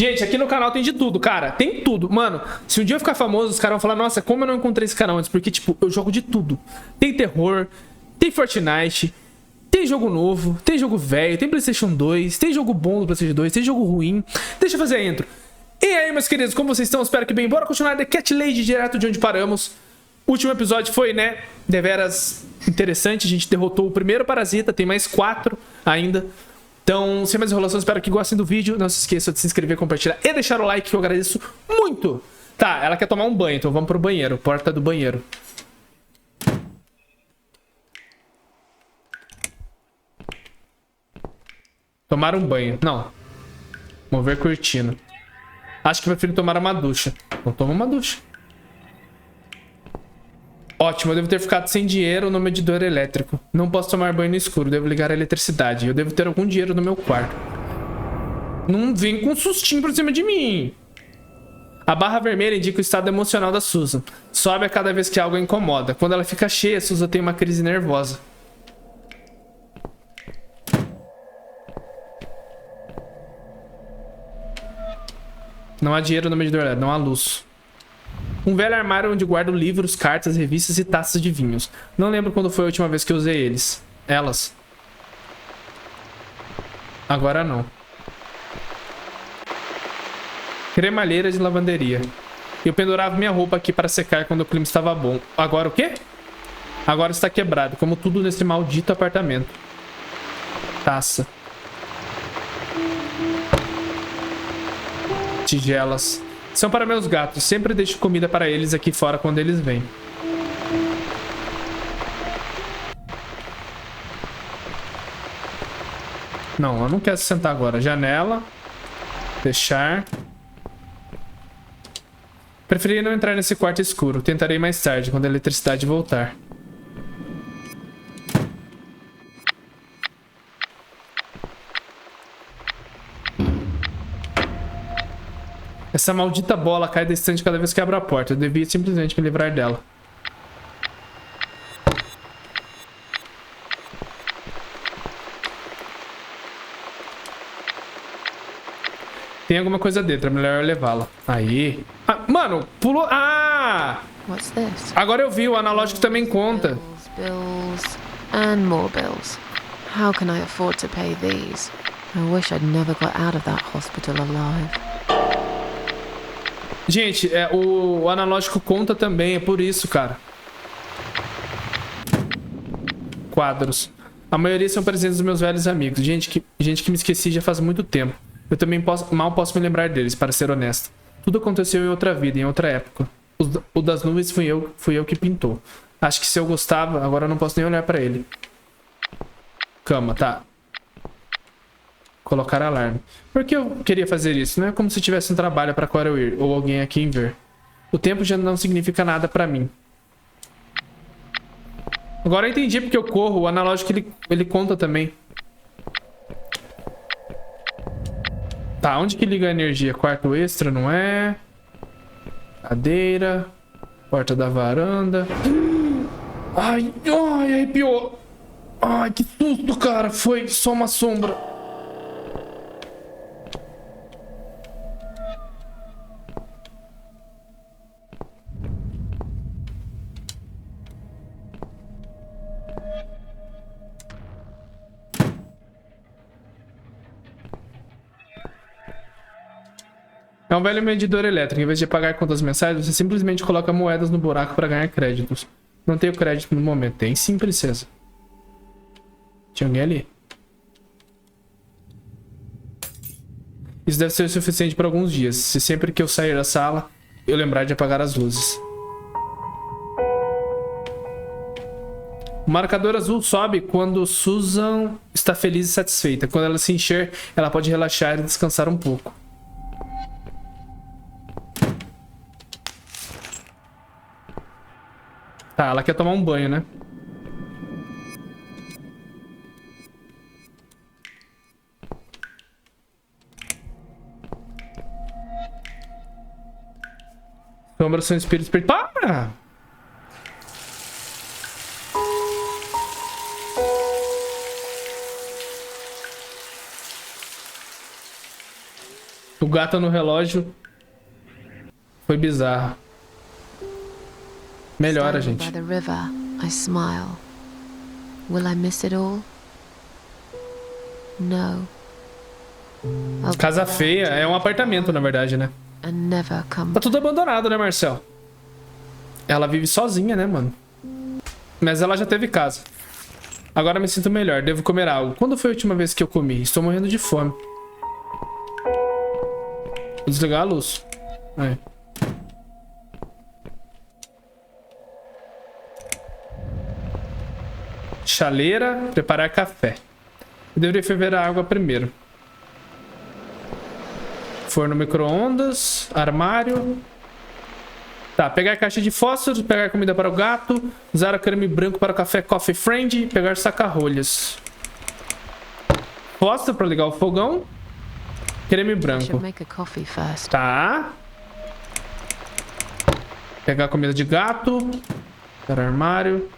Gente, aqui no canal tem de tudo, cara. Tem tudo. Mano, se um dia eu ficar famoso, os caras vão falar, nossa, como eu não encontrei esse canal antes? Porque, tipo, eu jogo de tudo. Tem terror, tem Fortnite, tem jogo novo, tem jogo velho, tem PlayStation 2, tem jogo bom do PlayStation 2, tem jogo ruim. Deixa eu fazer a intro. E aí, meus queridos, como vocês estão? Espero que bem. Bora continuar The Cat Lady direto de onde paramos. O último episódio foi, né, deveras interessante. A gente derrotou o primeiro parasita, tem mais 4 ainda. Então, sem mais enrolação, espero que gostem do vídeo. Não se esqueçam de se inscrever, compartilhar e deixar o like, que eu agradeço muito. Tá, ela quer tomar um banho, então vamos pro banheiro. Porta do banheiro. Tomar um banho. Não. Mover cortina. Acho que prefiro tomar uma ducha. Então toma uma ducha. Ótimo, eu devo ter ficado sem dinheiro no medidor elétrico. Não posso tomar banho no escuro, devo ligar a eletricidade. Eu devo ter algum dinheiro no meu quarto. Não vem com um sustinho por cima de mim. A barra vermelha indica o estado emocional da Susan. Sobe a cada vez que algo a incomoda. Quando ela fica cheia, Susan tem uma crise nervosa. Não há dinheiro no medidor elétrico, não há luz. Um velho armário onde guardo livros, cartas, revistas e taças de vinhos. Não lembro quando foi a última vez que usei eles. Elas. Agora não. Cremalheira de lavanderia. Eu pendurava minha roupa aqui para secar quando o clima estava bom. Agora o quê? Agora está quebrado, como tudo nesse maldito apartamento. Taça. Tigelas. São para meus gatos. Sempre deixo comida para eles aqui fora quando eles vêm. Não, eu não quero sentar agora. Janela. Fechar. Preferi não entrar nesse quarto escuro. Tentarei mais tarde, quando a eletricidade voltar. Essa maldita bola cai da estante cada vez que abro a porta. Eu devia simplesmente me livrar dela. Tem alguma coisa dentro, é melhor levá-la. Aí. Ah, mano, pulou. Ah! What's this? Agora eu vi, o analógico também conta. Bills, and more bills. How can I afford to pay these? I wish I'd never got out of that hospital alive. Gente, o analógico conta também, é por isso, cara. Quadros. A maioria são presentes dos meus velhos amigos. Gente que me esqueci já faz muito tempo. Eu também mal posso me lembrar deles, para ser honesto. Tudo aconteceu em outra vida, em outra época. O das nuvens fui eu que pintou. Acho que se eu gostava, agora eu não posso nem olhar pra ele. Cama, tá. Colocar alarme. Por que eu queria fazer isso? Não é como se tivesse um trabalho para qual eu ir, ou alguém aqui em ver. O tempo já não significa nada pra mim. Agora eu entendi porque eu corro. O analógico ele conta também. Tá, onde que liga a energia? Quarto extra, não é? Cadeira. Porta da varanda. Ai, ai, arrepiou. Ai, que susto, cara. Foi só uma sombra. É um velho medidor elétrico. Em vez de pagar contas mensais, você simplesmente coloca moedas no buraco para ganhar créditos. Não tenho crédito no momento. Tem sim, princesa. Tinha alguém ali. Isso deve ser o suficiente por alguns dias. Se sempre que eu sair da sala, eu lembrar de apagar as luzes. O marcador azul sobe quando Susan está feliz e satisfeita. Quando ela se encher, ela pode relaxar e descansar um pouco. Tá, ela quer tomar um banho, né? Sombras são espíritos... Para! O gato no relógio foi bizarro. Melhora, Standing gente. by the river, I smile. Will I miss it all? No. I'll be Casa glad feia. to É um apartamento, na verdade, né? and never come Tá tudo abandonado, né, Marcel? Ela vive sozinha, né, mano? Mas ela já teve casa. Agora me sinto melhor. Devo comer algo. Quando foi a última vez que eu comi? Estou morrendo de fome. Vou desligar a luz. Aí. Chaleira. Preparar café. Eu deveria ferver a água primeiro. Forno micro-ondas. Armário. Tá, pegar caixa de fósforos, pegar comida para o gato, usar o creme branco para o café Coffee Friend, pegar saca-rolhas. Fósforo para ligar o fogão. Creme I branco. should make a coffee first. Tá. Pegar comida de gato. Pegar armário.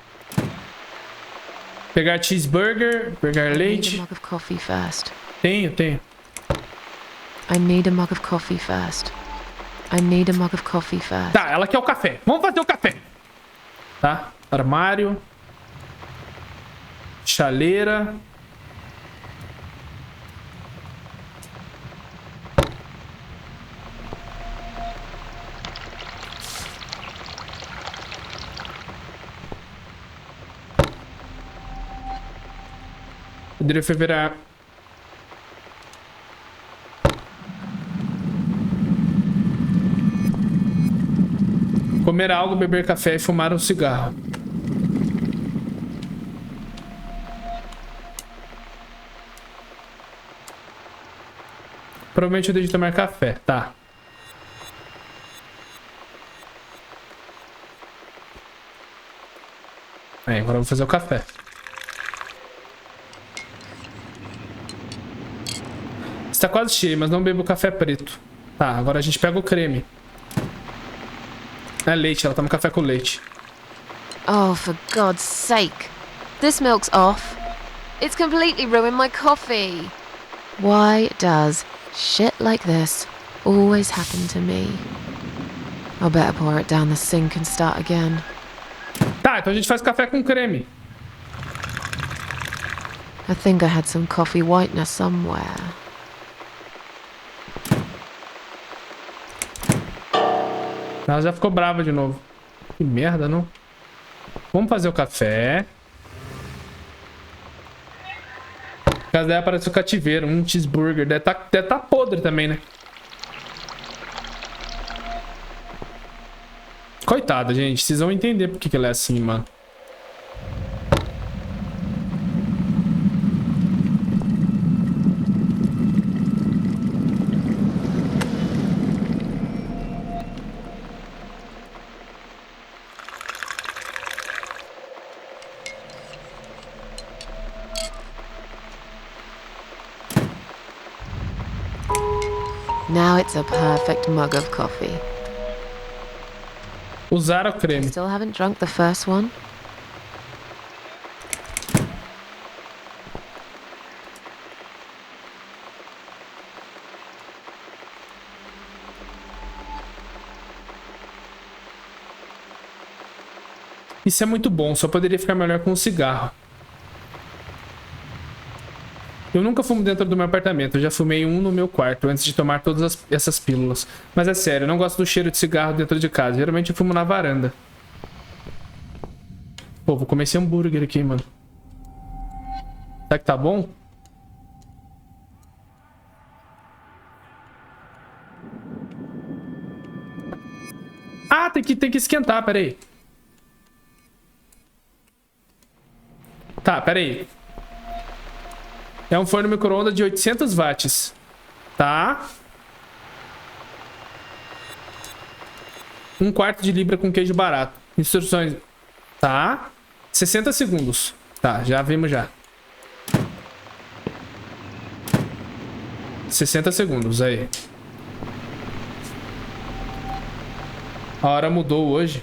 Pegar cheeseburger. Pegar I need a leite. mug of coffee first. Tenho. I need a mug of coffee first. I need a mug of coffee first. Tá, ela quer o café. Vamos fazer o café. Tá. Armário. Chaleira. Poderia ferver. Comer algo, beber café e fumar um cigarro. Provavelmente eu deixo de tomar café, tá. Agora eu vou fazer o café. Está quase cheio, mas não bebo café preto. Tá, agora a gente pega o creme. É leite, ela toma café com leite. Oh, for God's sake. This milk's off. It's completely ruined my coffee. Why does shit like this always happen to me? I'll better pour it down the sink and start again. Tá, então a gente faz café com creme. I think I had some coffee whitener somewhere. Ela já ficou brava de novo. Que merda, não? Vamos fazer o café. A casa dela parece o cativeiro. Um cheeseburger. Deve tá podre também, né? Coitada, gente. Vocês vão entender por que ela é assim, mano. Now it's a perfect mug of coffee. Usar o creme. Still haven't drunk the first one? Isso é muito bom. Só poderia ficar melhor com um cigarro. Eu nunca fumo dentro do meu apartamento, eu já fumei um no meu quarto antes de tomar todas essas pílulas. Mas é sério, eu não gosto do cheiro de cigarro dentro de casa, geralmente eu fumo na varanda. Pô, vou comer esse hambúrguer aqui, mano. Será que tá bom? Ah, tem que esquentar, peraí. Tá, peraí. É um forno micro-ondas de 800 watts. Tá. 1/4 de libra com queijo barato. Instruções. Tá. 60 segundos. Tá, já vimos já. 60 segundos, aí. A hora mudou hoje.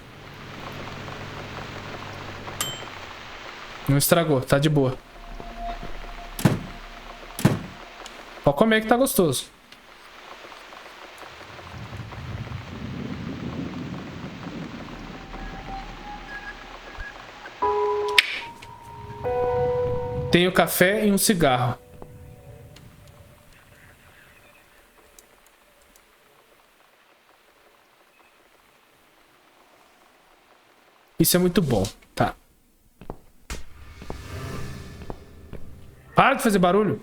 Não estragou, tá de boa. Pode comer que tá gostoso. Tenho café e um cigarro. Isso é muito bom. Tá. Para de fazer barulho.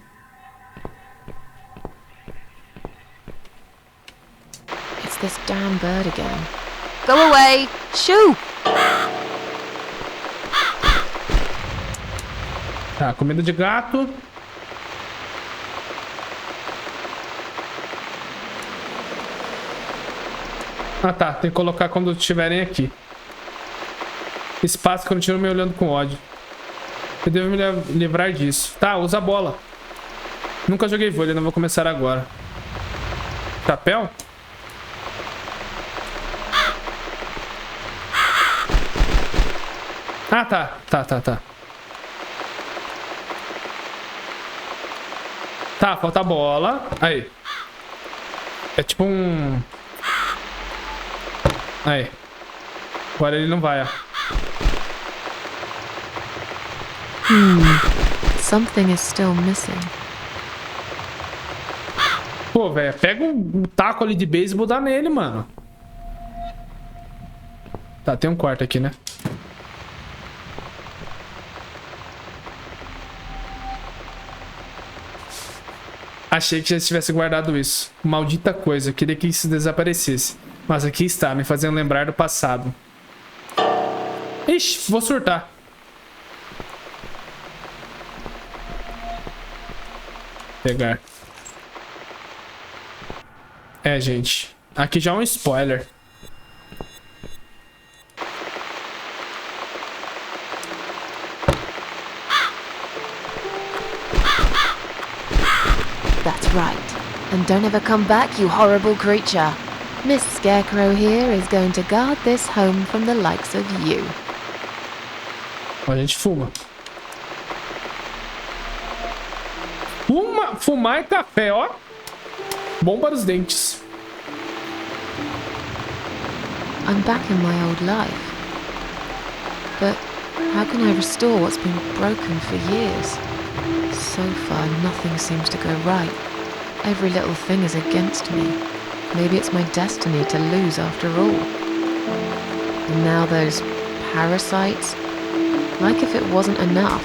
It's this damn bird again. Go away! Shoo! Tá, comida de gato. Ah tá, tem que colocar quando estiverem aqui. Espaço continua me olhando com ódio. Eu devo me livrar disso. Tá, usa a bola. Nunca joguei vôlei, não vou começar agora. Chapéu? Ah, tá. Tá, falta a bola. Aí. É tipo um... Aí. Agora ele não vai, ó. Something is still missing. Pô, velho, pega um taco ali de beisebol e dá nele, mano. Tá, tem um quarto aqui, né? Achei que já tivesse guardado isso. Maldita coisa, eu queria que isso desaparecesse. Mas aqui está, me fazendo lembrar do passado. Ixi, vou surtar. Pegar. É, gente. Aqui já é um spoiler. That's right. And don't ever come back, you horrible creature. Miss Scarecrow here is going to guard this home from the likes of you. A gente fuma. Fumar e café, ó. Bom para os dentes. I'm back in my old life. But how can I restore what's been broken for years? So far, nothing seems to go right. Every little thing is against me. Maybe it's my destiny to lose after all. And now those parasites. Like if it wasn't enough.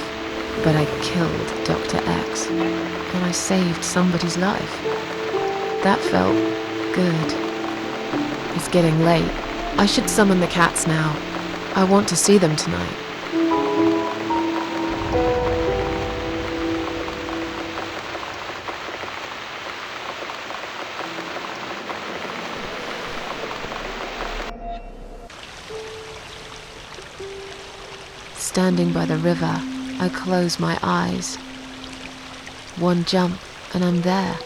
But I killed Dr. X. And I saved somebody's life. That felt good. It's getting late. I should summon the cats now. I want to see them tonight. Standing by the river, I close my eyes. One jump, and I'm there.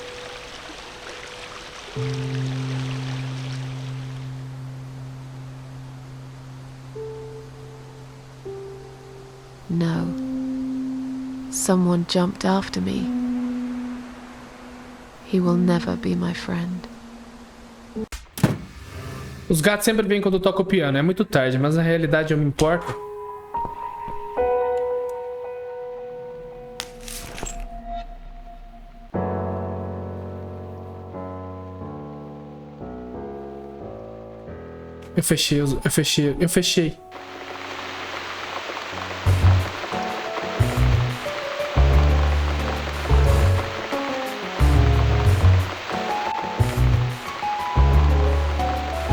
No. Someone jumped after me. He will never be my friend. Os gatos sempre vêm quando eu toco o piano. É muito tarde, mas na realidade eu me importo. Eu fechei.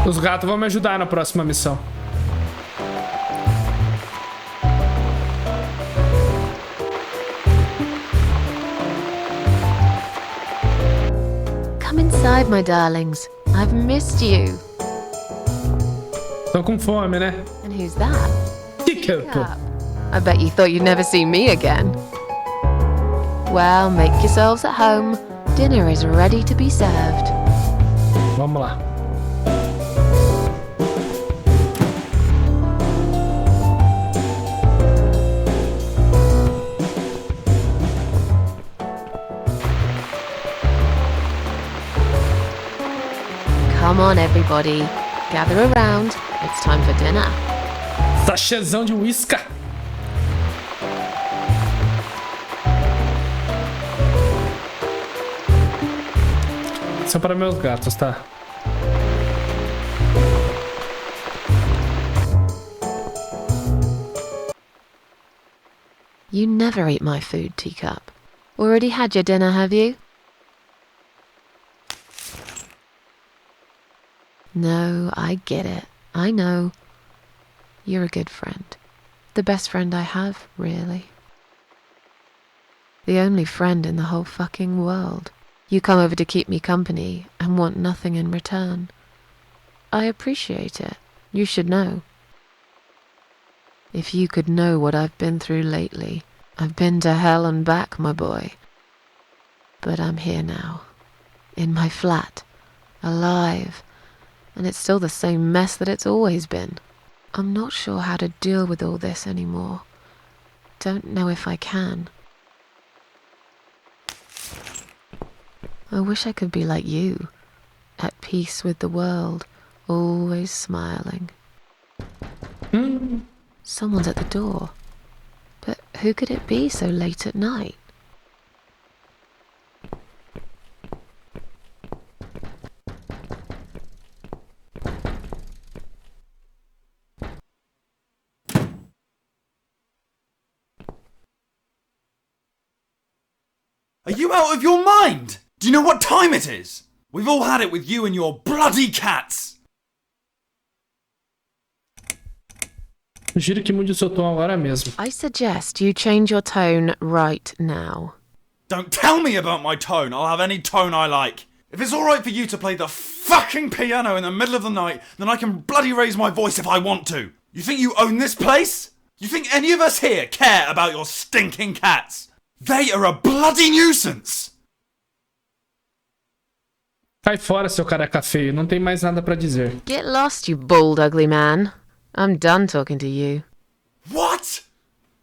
Os gatos vão me ajudar na próxima missão. Come inside, my darlings. I've missed you. Estão com fome, né? And who's that? Chiquito. I bet you thought you'd never see me again. Well, make yourselves at home. Dinner is ready to be served. Vamos lá. Come on, everybody. Gather around. It's time for dinner. Sachêzão de uísque. Atenção para meus gatos, tá? You never eat my food, Teacup. Already had your dinner, have you? No, I get it. I know. You're a good friend. The best friend I have, really. The only friend in the whole fucking world. You come over to keep me company and want nothing in return. I appreciate it. You should know. If you could know what I've been through lately. I've been to hell and back, my boy. But I'm here now. In my flat. Alive. And it's still the same mess that it's always been. I'm not sure how to deal with all this anymore. Don't know if I can. I wish I could be like you. At peace with the world. Always smiling. Someone's at the door. But who could it be so late at night? Are you out of your mind? Do you know what time it is? We've all had it with you and your bloody cats. Sugiro que mude o seu tom agora mesmo. I suggest you change your tone right now. Don't tell me about my tone. I'll have any tone I like. If it's alright for you to play the fucking piano in the middle of the night, then I can bloody raise my voice if I want to. You think you own this place? You think any of us here care about your stinking cats? They are a bloody nuisance! Cai fora, seu careca feio. Não tem mais nada pra dizer. Get lost, you bald, ugly man. I'm done talking to you. What?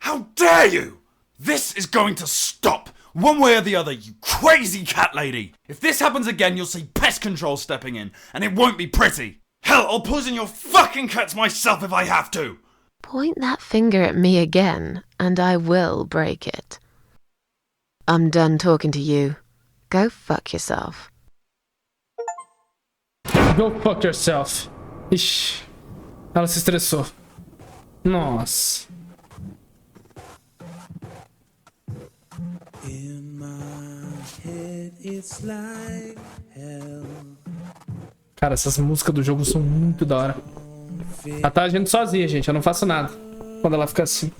How dare you? This is going to stop, one way or the other, you crazy cat lady. If this happens again, you'll see pest control stepping in, and it won't be pretty. Hell, I'll poison your fucking cats myself if I have to. Point that finger at me again, and I will break it. I'm done talking to you. Go fuck yourself. Go fuck yourself. Ixi. Ela se estressou. Nossa. Cara, essas músicas do jogo são muito da hora. Ela tá agindo sozinha, gente. Eu não faço nada quando ela fica assim.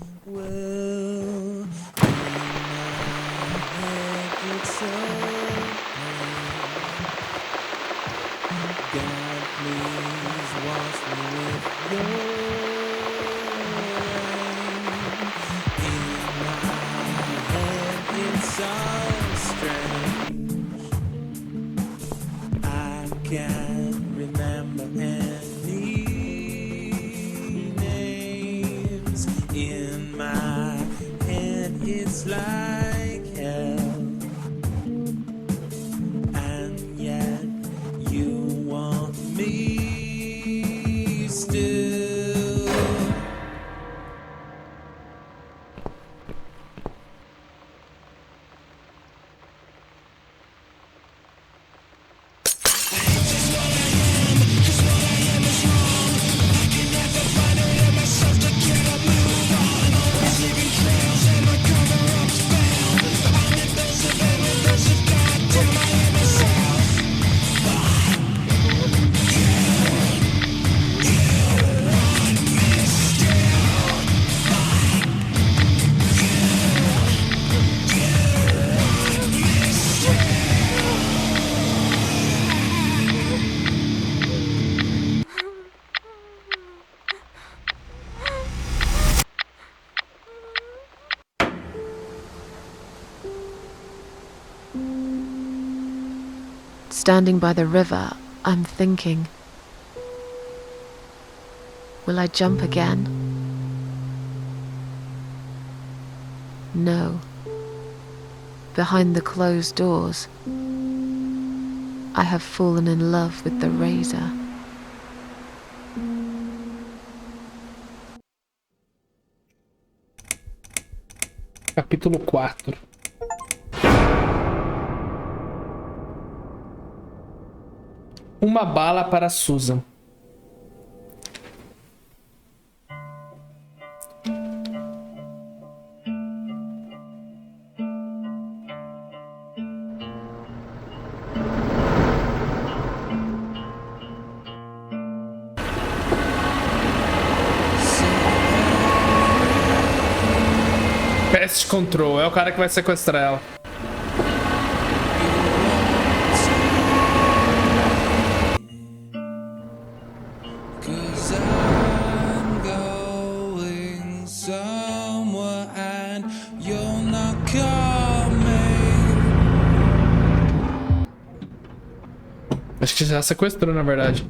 Standing by the river, I'm thinking, will I jump again? No. Behind the closed doors, I have fallen in love with the razor. Capítulo 4. Uma bala para Susan. Pest Control, é o cara que vai sequestrar ela. Acho que já sequestrou, na verdade.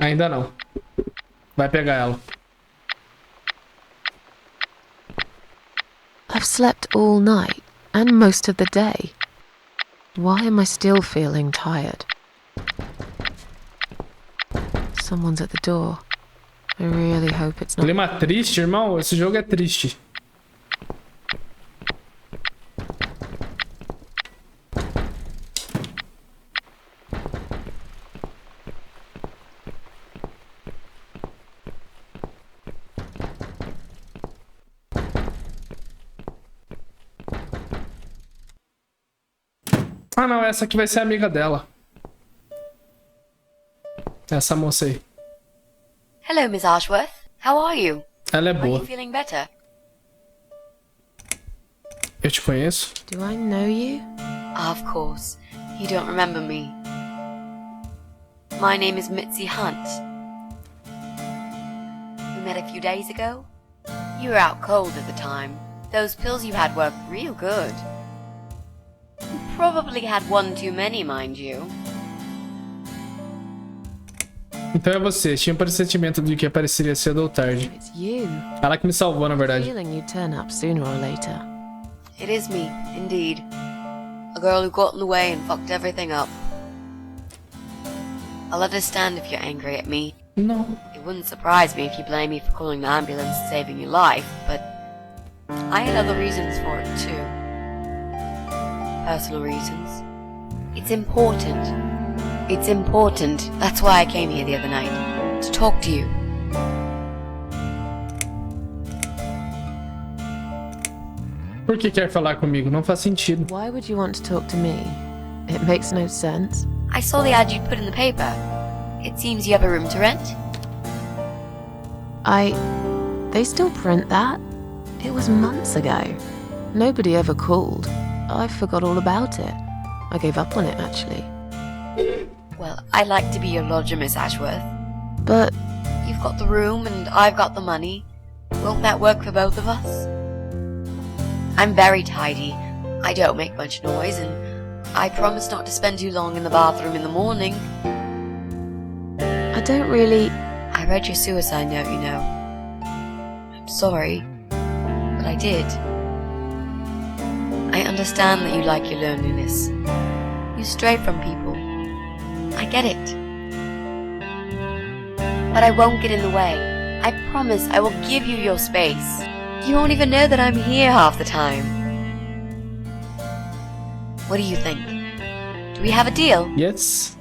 Ainda não. Vai pegar ela. I've slept all night and most of the day. Why am I still feeling tired? Someone's at the door. I really hope it's not. Clima triste, irmão. Esse jogo é triste. Ah, não, essa aqui vai ser amiga dela. Essa moça aí. Hello, Miss Ashworth. How are you? Ela é Are boa. you feeling better? Eu te conheço? Do I know you? Of course. You don't remember me. My name is Mitzi Hunt. We met a few days ago. You were out cold at the time. Those pills you had worked real good. You probably had one too many, mind you. Então é você. Tinha um pressentimento de que apareceria cedo ou tarde. It's you. Ela que me salvou, na verdade. Feeling you'd turn up sooner or later. It is me, indeed. A girl who got in the way and fucked everything up. I'll understand if you're angry at me. Não. It wouldn't surprise me if you blame me for calling the ambulance and saving your life, but I had other reasons for it too. Personal reasons. It's important. It's important. That's why I came here the other night. To talk to you. Por que quer falar comigo? Não faz sentido. Why would you want to talk to me? It makes no sense. I saw the ad you'd put in the paper. It seems you have a room to rent. They still print that? It was months ago. Nobody ever called. I forgot all about it. I gave up on it, actually. Well, I'd like to be your lodger, Miss Ashworth. But You've got the room and I've got the money. Won't that work for both of us? I'm very tidy. I don't make much noise and I promise not to spend too long in the bathroom in the morning. I don't really... I read your suicide note, you know. I'm sorry, but I did. I understand that you like your loneliness. You stray from people. I get it. But I won't get in the way. I promise I will give you your space. You won't even know that I'm here half the time. What do you think? Do we have a deal? Yes.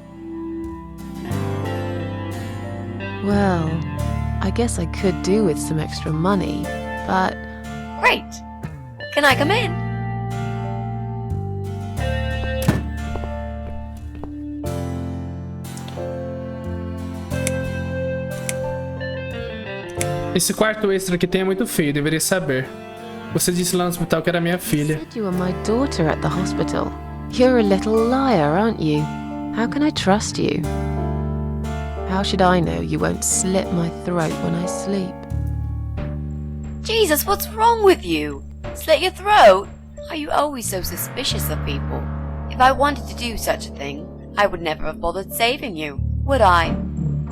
Well, I guess I could do with some extra money, but... Great. Can I come in? Esse quarto extra que tem é muito feio, deveria saber. Você disse lá no hospital que era minha You filha. said you were my daughter at the hospital. You're a little liar, aren't you? How can I trust you? How should I know you won't slit my throat when I sleep? Jesus, what's wrong with you? Slit your throat? Are you always so suspicious of people? If I wanted to do such a thing, I would never have bothered saving you, would I?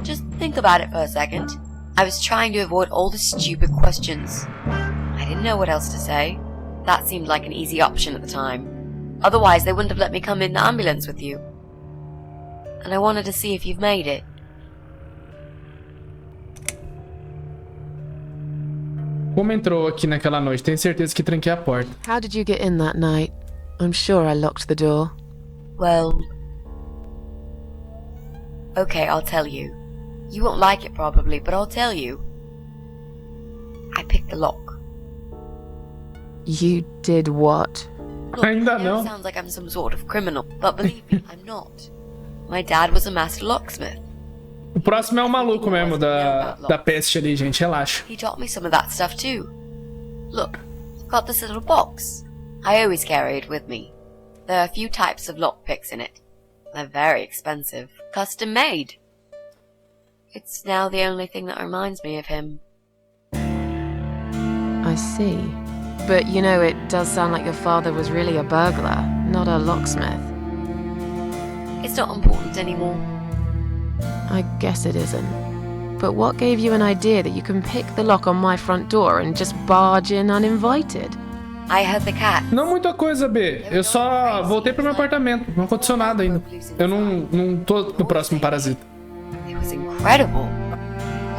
Just think about it for a second. I was trying to avoid all the stupid questions. I didn't know what else to say. That seemed like an easy option at the time. Otherwise, they wouldn't have let me come in the ambulance with you. And I wanted to see if you've made it. Como entrou aqui naquela noite? Tenho certeza que tranquei a porta. How did you get in that night? I'm sure I locked the door. Well... Okay, I'll tell you. You won't like it probably, but I'll tell you. I picked the lock. You did what? Look, Ainda I know não. it sounds like I'm some sort of criminal, but believe me, I'm not. My dad was a master locksmith. O próximo é o maluco mesmo da peste ali, gente. Relaxa. He taught me some of that stuff too. Look, I've got this little box. I always carry it with me. There are a few types of lockpicks in it. They're very expensive, custom made. It's now the only thing that reminds me of him. I see. But you know, it does sound like your father was really a burglar, not a locksmith. It's not important anymore. I guess it isn't. But what gave you an idea that you can pick the lock on my front door and just barge in uninvited? I heard the cat. Não muita coisa, B. Eu só voltei pro meu apartamento. Não aconteceu nada ainda. Eu não tô no próximo parasita. It was incredible.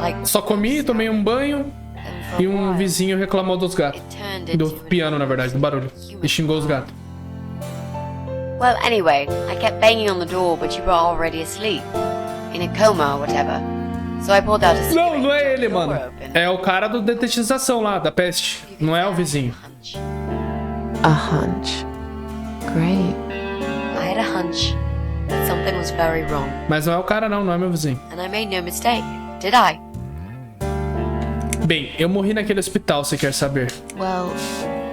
Like, Só comi, tomei um banho and for e a um while, vizinho reclamou dos gatos. it turned Do into an piano, na verdade, do barulho. E xingou os gatos. Well, anyway, I kept banging on the door, but you were already asleep. In a coma or whatever. So I pulled out a cigarette. Não é ele, the door mano. open. É o cara do detetização lá, da peste. Não é o vizinho. Hunch. A hunch. Great. I had a hunch that something was very wrong, Mas não é o cara não é meu vizinho. and I made no mistake, did I? Bem, eu morri naquele hospital, se quer saber. Well,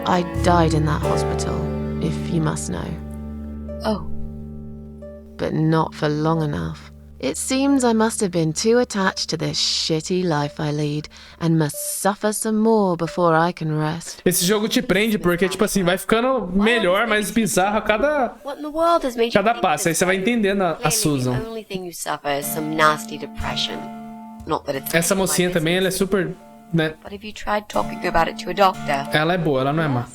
I died in that hospital, if you must know. Oh, But not for long enough. It seems I must have been too attached to this shitty life I lead and must suffer some more before I can rest. Esse jogo te prende porque, tipo assim, vai ficando melhor, mais bizarro a cada what in the world has made you think passo. Aí this você vai way? entendendo a Clearly, Susan. the only thing you suffer is some nasty depression. Not that it's Essa any of my mocinha também, ela é business. super, né? But have you tried talking about it to a doctor? Ela é boa, ela não é má.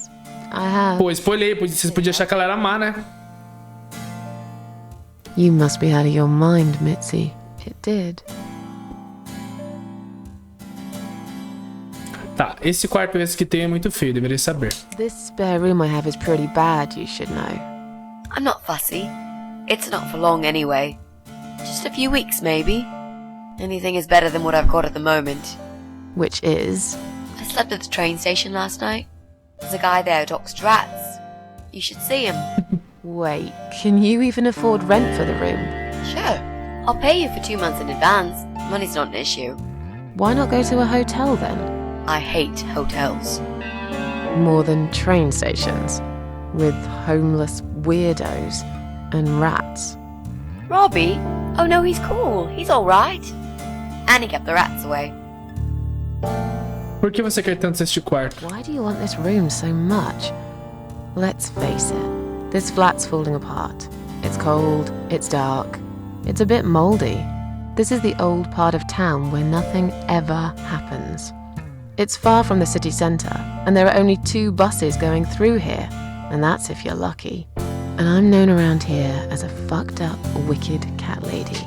I have. Pô, spoilei, vocês podiam achar que ela era má, né? You must be out of your mind, Mitzi. It did. Tá, esse quarto esse que tem é muito feio, deveria saber. This spare room I have is pretty bad, you should know. I'm not fussy. It's not for long anyway. Just a few weeks, maybe. Anything is better than what I've got at the moment. Which is... I slept at the train station last night. There's a guy there who talks to rats. You should see him. Wait, can you even afford rent for the room? Sure. I'll pay you for 2 months in advance. Money's not an issue. Why not go to a hotel then? I hate hotels. More than train stations. With homeless weirdos and rats. Robbie? Oh no, he's cool. He's alright. And he kept the rats away. Por que você quer tanto este quarto? Why do you want this room so much? Let's face it, this flat's falling apart. It's cold, it's dark, it's a bit mouldy. This is the old part of town where nothing ever happens. It's far from the city centre, and there are only 2 buses going through here, and that's if you're lucky. And I'm known around here as a fucked up, wicked cat lady.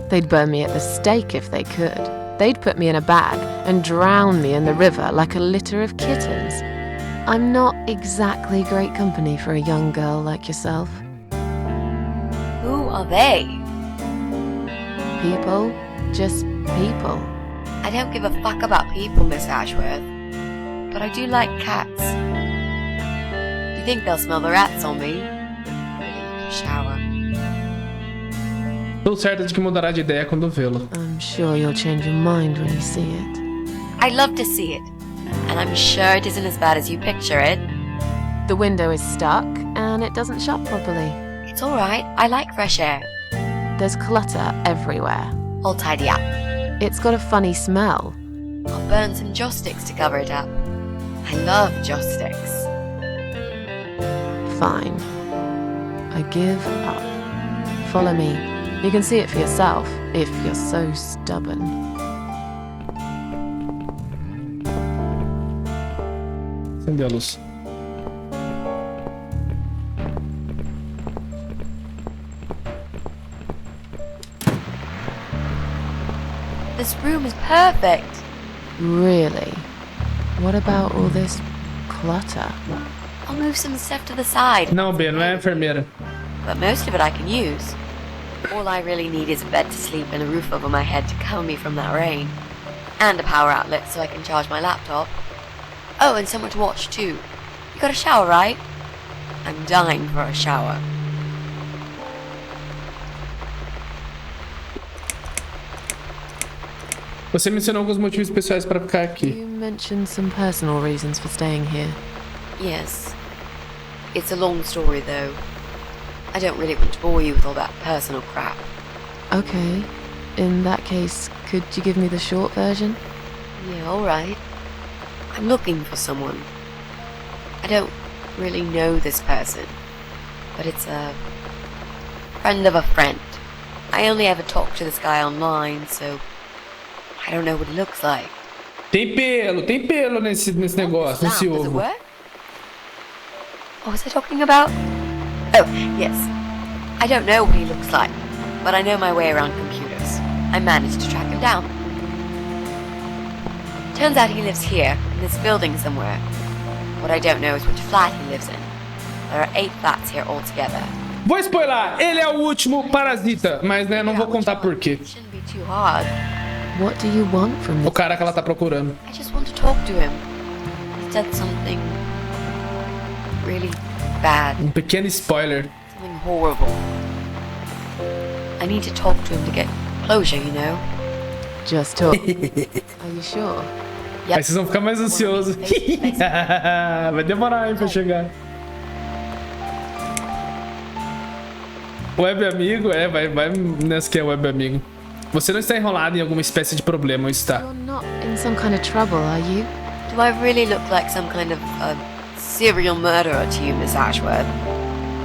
They'd burn me at the stake if they could. They'd put me in a bag and drown me in the river like a litter of kittens. I'm not exactly great company for a young girl like yourself. Who are they? People, just people. I don't give a fuck about people, Miss Ashworth. But I do like cats. You think they'll smell the rats on me? Really, shower. Tô certa de que mudará de ideia quando vê-lo. I'm sure you'll change your mind when you see it. I'd love to see it. And I'm sure it isn't as bad as you picture it. The window is stuck and it doesn't shut properly. It's alright, I like fresh air. There's clutter everywhere. I'll tidy up. It's got a funny smell. I'll burn some joss sticks to cover it up. I love joss sticks. Fine. I give up. Follow me. You can see it for yourself, if you're so stubborn. Acender a luz. This room is perfect. Really? What about all this clutter? I'll move some stuff to the side. Não, B, não é a enfermeira. But most of it I can use. All I really need is a bed to sleep and a roof over my head to cover me from that rain. And a power outlet so I can charge my laptop. Oh, and somewhere to watch too. You got a shower, right? I'm dying for a shower. Você mencionou alguns motivos pessoais para ficar aqui. You mentioned some personal reasons for staying here. Yes. It's a long story though. I don't really want to bore you with all that personal crap. Okay. In that case, could you give me the short version? Yeah, alright. I'm looking for someone. I don't really know this person, but it's a friend of a friend. I only ever talk to this guy online, so I don't know what he looks like. Tem pelo nesse negócio, nesse Does it ovo. work? What was I talking about? Oh, yes. I don't know what he looks like, but I know my way around computers. I managed to track him down. Turns out he lives here, in this building somewhere. What I don't know is which flat he lives in. There are 8 flats here altogether. Vou spoiler, ele é o último parasita, mas né, não vou contar por quê. It shouldn't be too hard. What do you want from O me? cara que ela tá procurando. I just want to talk to him. He said something really bad, Pequeno spoiler. something horrible. I need to talk to him to get closure, you know? Just talk. Are you sure? Aí vocês vão ficar mais ansiosos. Vai demorar hein, pra chegar. Web amigo? É, vai nessa que é web amigo. Você não está enrolado em alguma espécie de problema, ou está? You're not in some kind of trouble, are you? Do I really look like some kind of serial murderer to you, Miss Ashworth?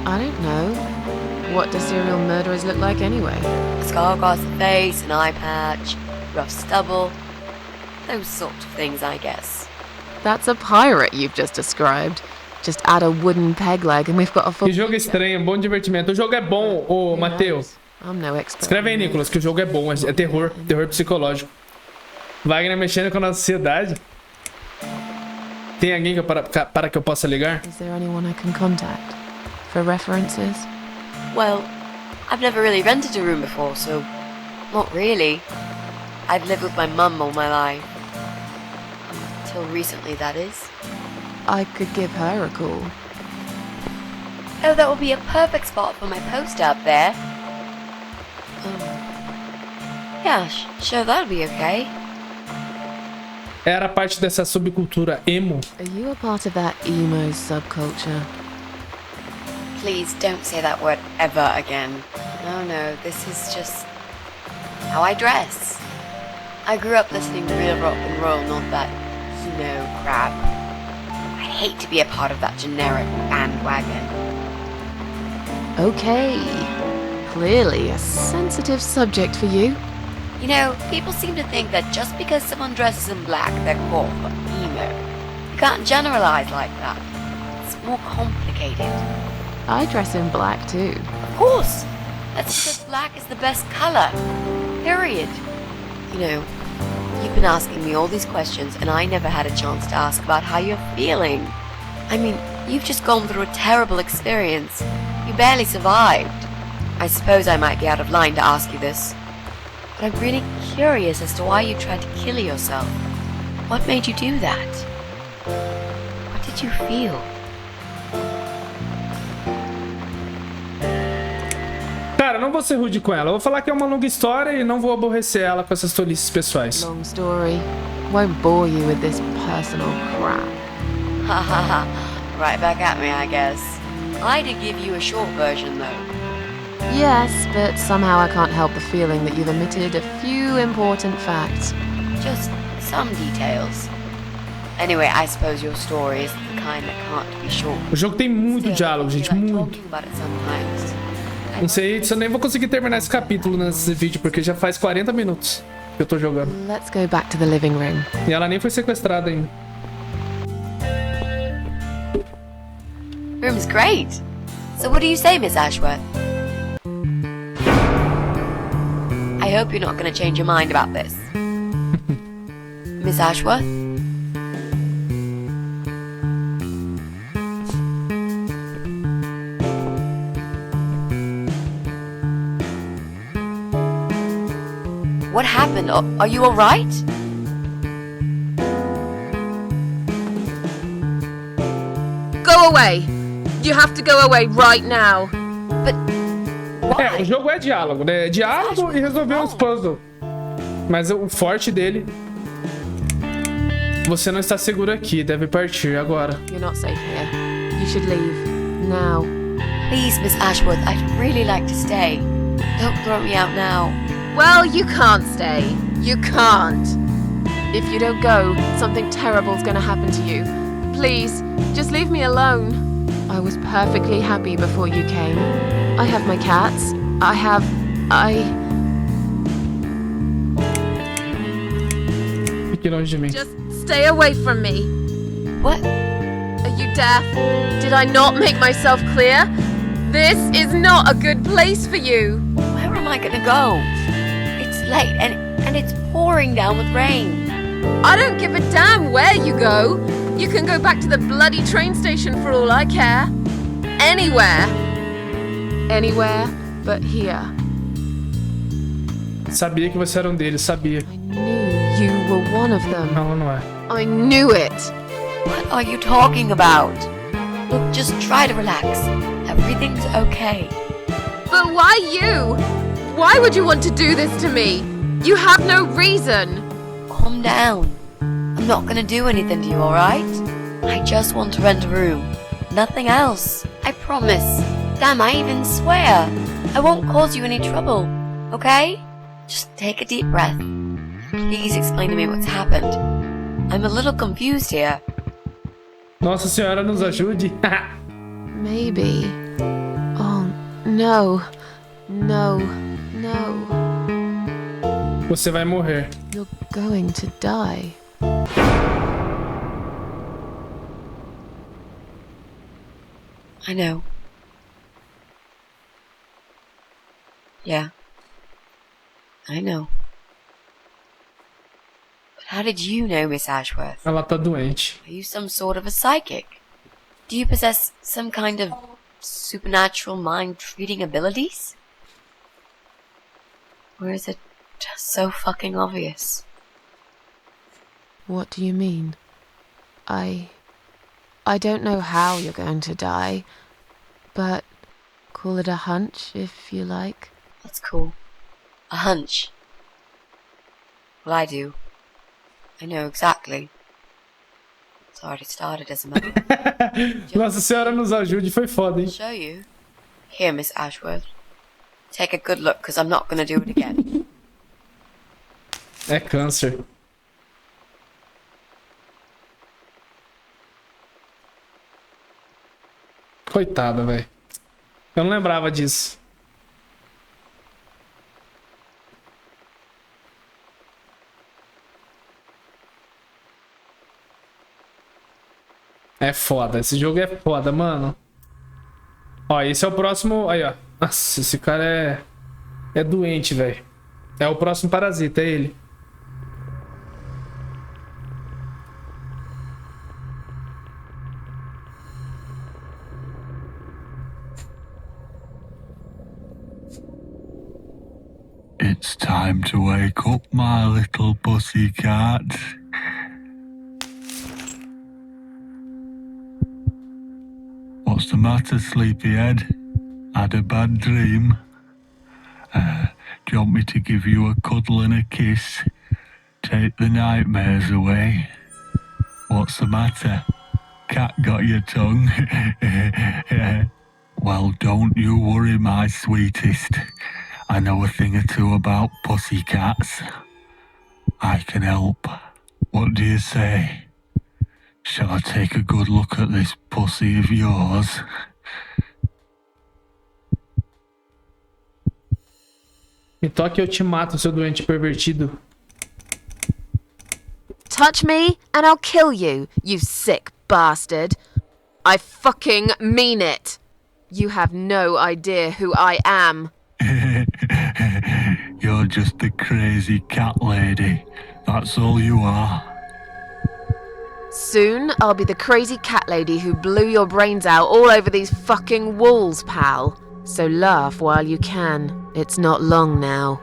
I don't know. What do serial murderers look like anyway? A scar across the face, an eye patch, rough stubble. Those sort of things, I guess. That's a pirate you've just described. Just add a wooden peg leg and we've got a full... Que jogo estranho, bom divertimento. O jogo é bom, ô Matheus. I'm no expert. Escreve aí, Nicolas, que o jogo é bom, é terror psicológico. Wagner mexendo com a nossa sociedade. Tem alguém que para que eu possa ligar? Is there anyone I can contact? For references? Well, I've never really rented a room before, so not really. I've lived with my mum all my life. Until recently, that is. I could give her a call. Oh, that would be a perfect spot for my poster up there. Yeah, sure, that would be okay. Era parte dessa subcultura emo. Are you a part of that emo subculture? Please don't say that word ever again. No, this is just how I dress. I grew up listening to real rock and roll, not that, crap. I'd hate to be a part of that generic bandwagon. Okay. Clearly a sensitive subject for you. You know, people seem to think that just because someone dresses in black, they're called emo. You can't generalize like that. It's more complicated. I dress in black too. Of course! That's because black is the best color. Period. You know, you've been asking me all these questions and I never had a chance to ask about how you're feeling. I mean, you've just gone through a terrible experience. You barely survived. I suppose I might be out of line to ask you this, but I'm really curious as to why you tried to kill yourself. What made you do that? What did you feel? Cara, não vou ser rude com ela. Eu vou falar que é uma longa história e não vou aborrecer ela com essas tolices pessoais. Long story. Won't bore you with this personal crap. Ha ha ha. Right back at me, I guess. I did give you a short version, though. Yes, but somehow I can't help the feeling that you've omitted a few important facts. Just some details. Anyway, I suppose your story is the kind that can't be short. O jogo tem muito Still, diálogo, I feel gente, like muito. talking about it sometimes. Não sei se eu nem vou conseguir terminar esse capítulo nesse vídeo, porque já faz 40 minutos que eu tô jogando. Let's go back to the living room. E ela nem foi sequestrada ainda. Room's great. So what do you say, Miss Ashworth? I hope you're not going to change your mind about this. Miss Ashworth? What happened? Are you alright? Go away! You have to go away right now. But É, o why? jogo é diálogo, né? É diálogo e resolver os puzzles. Mas o forte dele... Você não está seguro aqui, deve partir agora. You're not safe here. You should leave. Now. Please, Miss Ashworth, I'd really like to stay. Don't throw me out now. Well, you can't stay. You can't. If you don't go, something terrible's gonna happen to you. Please, just leave me alone. I was perfectly happy before you came. I have my cats. Fique longe de mim. Just stay away from me. What? Are you deaf? Did I not make myself clear? This is not a good place for you. Where am I gonna go? It's late and it's pouring down with rain. I don't give a damn where you go. You can go back to the bloody train station for all I care. Anywhere. Anywhere but here. Sabia que você era um deles, sabia. I knew you were one of them. Não, não é. I knew it. What are you talking about? Look, just try to relax. Everything's okay. But why you? Why would you want to do this to me? You have no reason. Calm down. I'm not gonna do anything to you, alright? I just want to rent a room. Nothing else. I promise. Damn, I even swear. I won't cause you any trouble. Okay? Just take a deep breath. Please explain to me what's happened. I'm a little confused here. Nossa Senhora nos ajude. Maybe. Oh, no. No. No. Você vai morrer. You're going to die. I know. Yeah. I know. But how did you know, Miss Ashworth? Ela tá doente. Are you some sort of a psychic? Do you possess some kind of supernatural mind-reading abilities? Or is it just so fucking obvious? What do you mean? I don't know how you're going to die, but call it a hunch if you like. That's cool. A hunch. Well, I do. I know exactly. It's already started as a matter. Nossa Senhora nos ajude, foi foda, hein? I'll show you. Here, Miss Ashworth. Take a good look, because I'm not going to do it again. É câncer. Coitada, velho. Eu não lembrava disso. É foda, esse jogo é foda, mano. Ó, esse é o próximo... Aí, ó. Nossa, esse cara é doente, velho. É o próximo parasita, é ele. It's time to wake up, my little pussycat. What's the matter, sleepyhead? Had a bad dream? Do you want me to give you a cuddle and a kiss? Take the nightmares away. What's the matter? Cat got your tongue? Well, don't you worry, my sweetest. I know a thing or two about pussycats. I can help. What do you say? Shall I take a good look at this pussy of yours? Me toque e eu te mato, seu doente pervertido. Touch me and I'll kill you, you sick bastard. I fucking mean it. You have no idea who I am. You're just a crazy cat lady. That's all you are. Soon I'll be the crazy cat lady who blew your brains out all over these fucking walls, pal. So laugh while you can. It's not long now.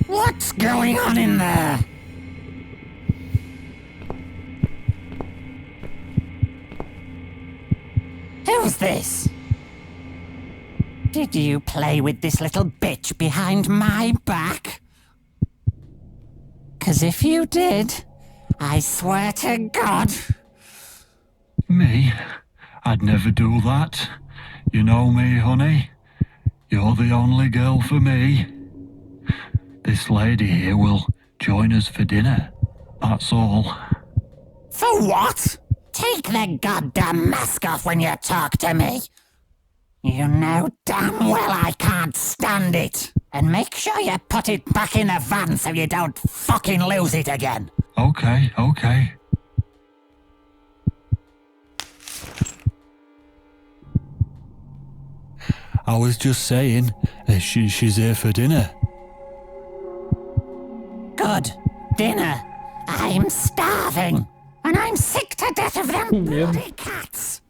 What's going on in there? Who's this? Did you play with this little bitch behind my back? 'Cause if you did, I swear to God... Me? I'd never do that. You know me, honey. You're the only girl for me. This lady here will join us for dinner. That's all. For what? Take the goddamn mask off when you talk to me. You know damn well I can't stand it. And make sure you put it back in the van so you don't fucking lose it again. Okay. I was just saying, she's here for dinner. Good. Dinner. I'm starving. And I'm sick to death of them bloody cats.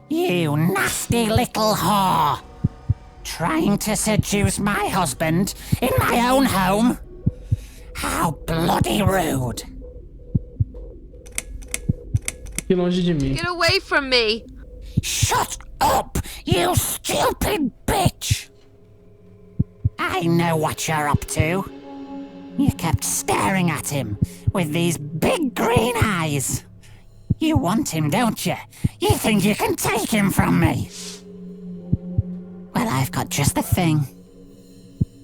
You nasty little whore. Trying to seduce my husband in my own home? How bloody rude. Que longe de mim. Get away from me! Shut up, you stupid bitch! I know what you're up to. You kept staring at him with these big green eyes. You want him, don't you? You think you can take him from me? Well, I've got just the thing.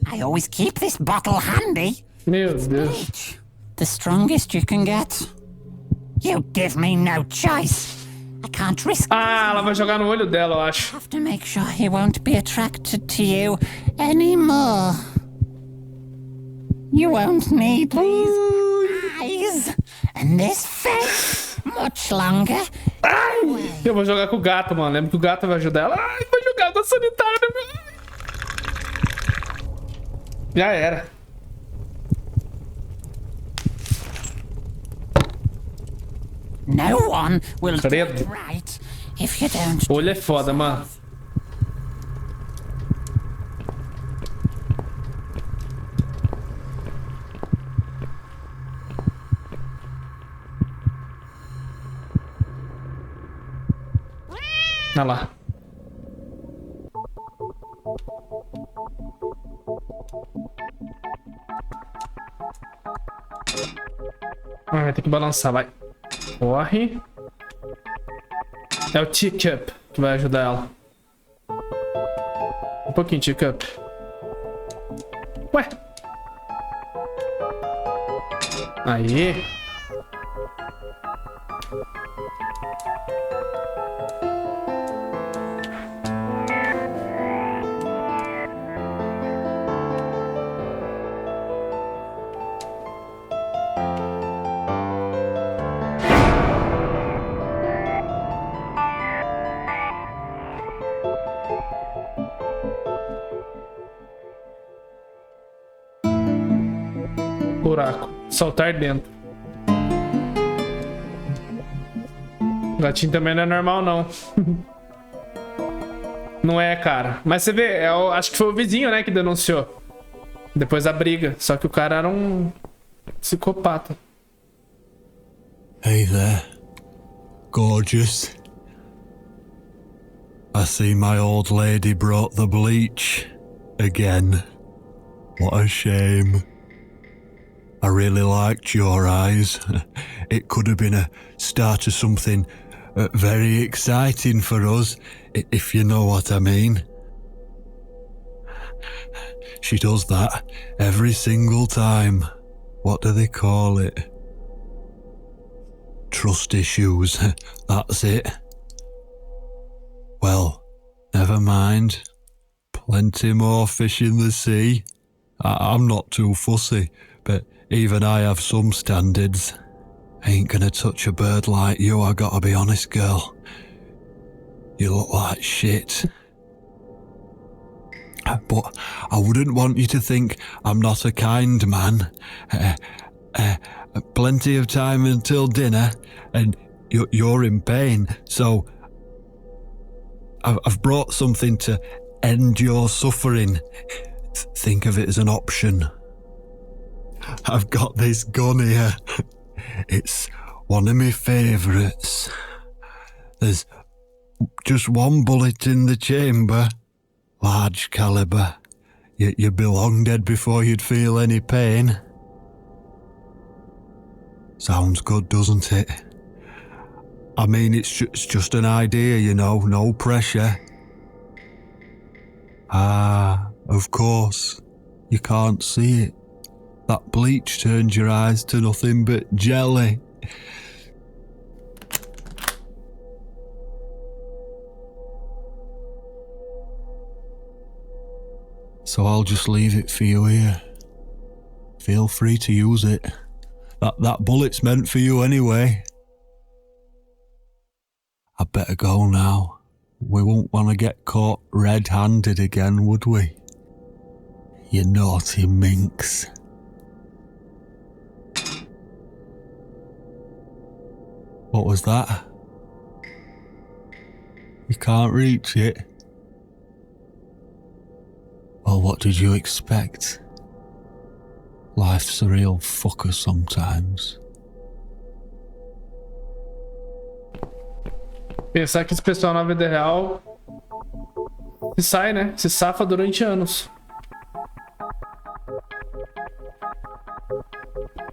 I always keep this bottle handy. Meu Deus. The strongest you can get. You give me no choice. I can't risk. Ah, ela vai jogar no olho dela, eu acho. Have to make sure he won't be attracted to you anymore. You won't need these eyes and this face much longer. Ai, eu vou jogar com o gato, mano. Lembra que o gato vai ajudar ela? Ai, vai jogar com a sanitária. Já era. No one will do Credo. it right if you don't. O olho é foda, mano. Olha lá. Ah, vai ter que balançar, vai. Corre. É o Teacup que vai ajudar ela. Um pouquinho, Teacup. Ué. Aí. Buraco. Saltar dentro. O gatinho também não é normal, não. Não é, cara. Mas você vê, acho que foi o vizinho, né, que denunciou. Depois da briga. Só que o cara era um psicopata. Hey there. gorgeous. I see my old lady brought the bleach again. What a shame. I really liked your eyes. It could have been a start of something very exciting for us, if you know what I mean. She does that every single time. What do they call it? Trust issues. That's it. Well, never mind. Plenty more fish in the sea. I'm not too fussy, but even I have some standards. Ain't gonna touch a bird like you, I gotta be honest, girl. You look like shit. But I wouldn't want you to think I'm not a kind man. Plenty of time until dinner, and you're in pain, so I've brought something to end your suffering. Think of it as an option. I've got this gun here. It's one of my favourites. There's just one bullet in the chamber. Large caliber. You'd be long dead before you'd feel any pain. Sounds good, doesn't it? I mean, it's just an idea, you know, no pressure. Ah, of course. You can't see it. That bleach turns your eyes to nothing but jelly. So I'll just leave it for you here. Feel free to use it. That bullet's meant for you anyway. I'd better go now. We won't want to get caught red-handed again, would we? You naughty minx. What was that? You can't reach it? Well, what did you expect? Life's a real fucker sometimes. Pensar que esse pessoal na vida real se sai, né? Se safa durante anos.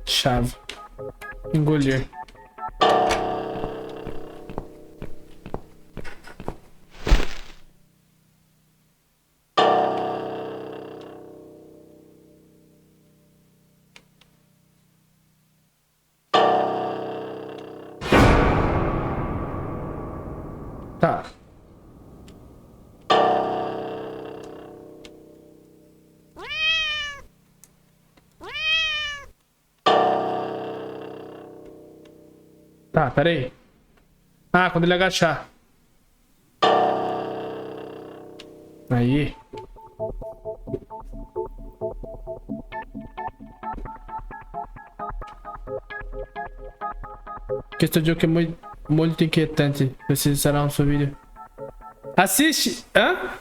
Chave. Engolir. Tá. Tá, peraí. Ah, quando ele agachar. Aí. Questo gioco è molto inquietante. Preciso será um seu vídeo. Assiste! Hã?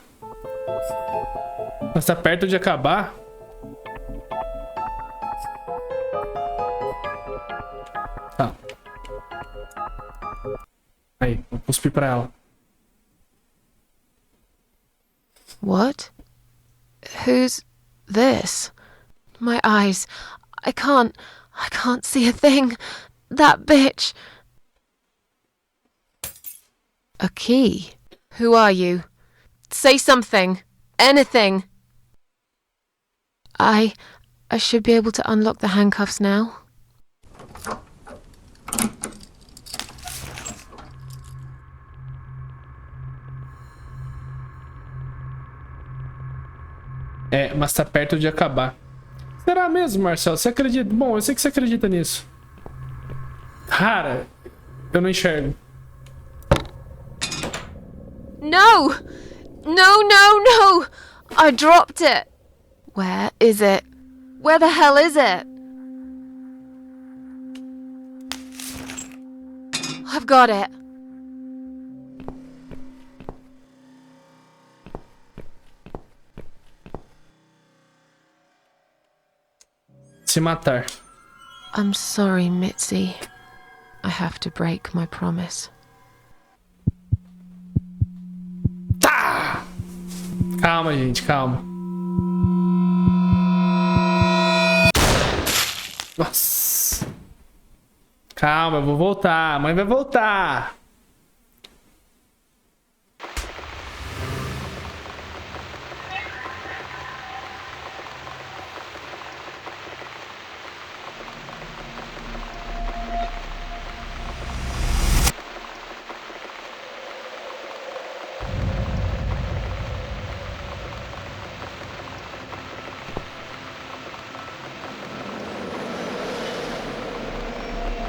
Mas tá perto de acabar. Tá. Aí, vou cuspir pra ela. What? Who's this? My eyes. I can't see a thing. That bitch. A key? Who are you? Say something. Anything. I should be able to unlock the handcuffs now. É, mas tá perto de acabar. Será mesmo, Marcelo? Você acredita? Bom, eu sei que você acredita nisso. Cara, eu não enxergo. No! No, no, no! I dropped it. Where is it? Where the hell is it? I've got it. Se matar. I'm sorry, Mitzi. I have to break my promise. Calma, gente, calma. Nossa. Calma, eu vou voltar. A mãe vai voltar.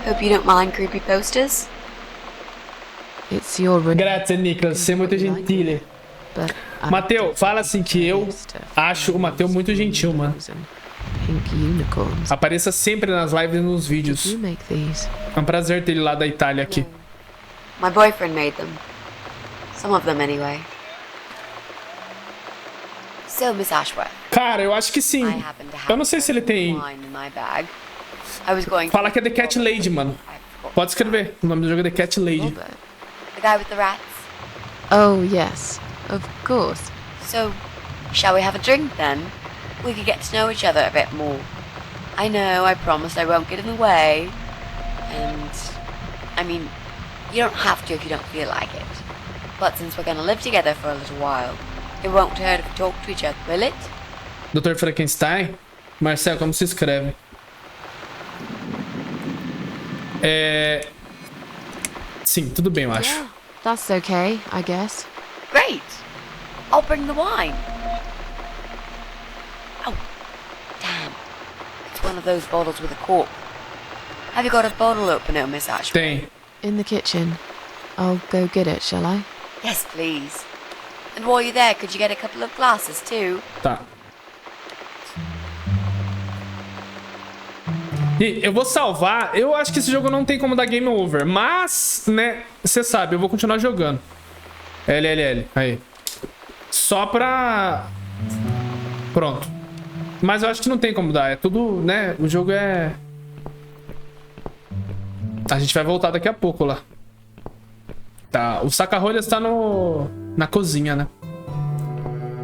Hope you don't mind creepy posters. It's your Grazie, Nicolas. Você é muito gentile. Mateu, fala assim que eu acho o Mateu muito gentil, mano. Pink unicorns. Apareça sempre nas lives e nos vídeos. You make these. É um prazer ter ele lá da Itália aqui. My boyfriend made them. Some of them, anyway. So, Miss Ashworth, Cara, eu acho que sim. I happen to have Eu não sei se ele tem... wine in my bag. I was going Fala que é The Cat Lady, mano. I forgot. Pode escrever. O nome do jogo é The Cat Lady. Robert. The guy with the rats. Oh, yes. Of course. So, shall we have a drink then? We could get to know each other a bit more. I know, I promised I won't get in the way. And, I mean, you don't have to if you don't feel like it. But since we're gonna live together for a little while, it won't hurt if we talk to each other, will it? Dr. Frankenstein? Marcel, como se escreve? Sim, tudo bem, eu acho. Yeah, that's okay, I guess. Great! I'll bring the wine. Oh, damn. It's one of those bottles with a cork. Have you got a bottle opener, Miss Ashworth? Tem. In the kitchen. I'll go get it, shall I? Yes, please. And while you're there, could you get a couple of glasses too? Tá. E eu vou salvar. Eu acho que esse jogo não tem como dar game over. Mas, né, você sabe, eu vou continuar jogando. LLL, aí. Só pra... Pronto. Mas eu acho que não tem como dar. É tudo, né, o jogo é... A gente vai voltar daqui a pouco lá. Tá, o saca-rolhas tá na cozinha, né?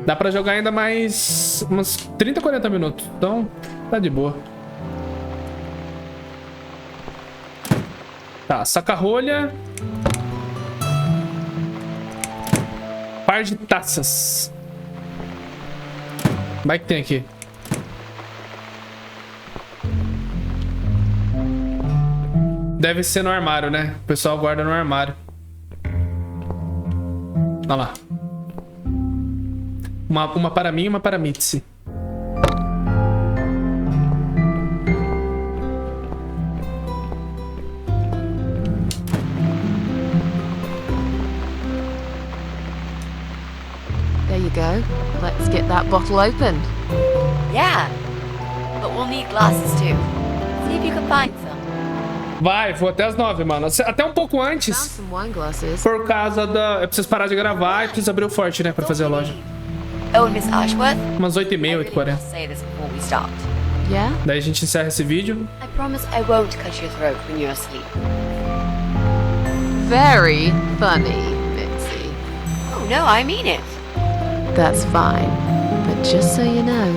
Dá pra jogar ainda mais uns 30, 40 minutos. Então, tá de boa. Tá, saca-rolha. Par de taças. Vai que tem aqui. Deve ser no armário, né? O pessoal guarda no armário. Olha lá. Uma para mim e uma para Mitzi. There you go. Let's get that bottle opened. Yeah. But we'll need glasses too. See if you can find some. Vai, vou até as 9, mano. Até um pouco Found antes. some wine glasses. Por causa da... Eu preciso parar de gravar e preciso abrir o forte, né? Pra fazer a loja. Oh, and Miss Ashworth, Umas 8h30, I really 8h40. must say this before we start. Yeah? Daí a gente encerra esse vídeo. I promise I won't cut your throat when you're asleep. Very funny, Mitzi. Oh no, I mean it. That's fine. But just so you know,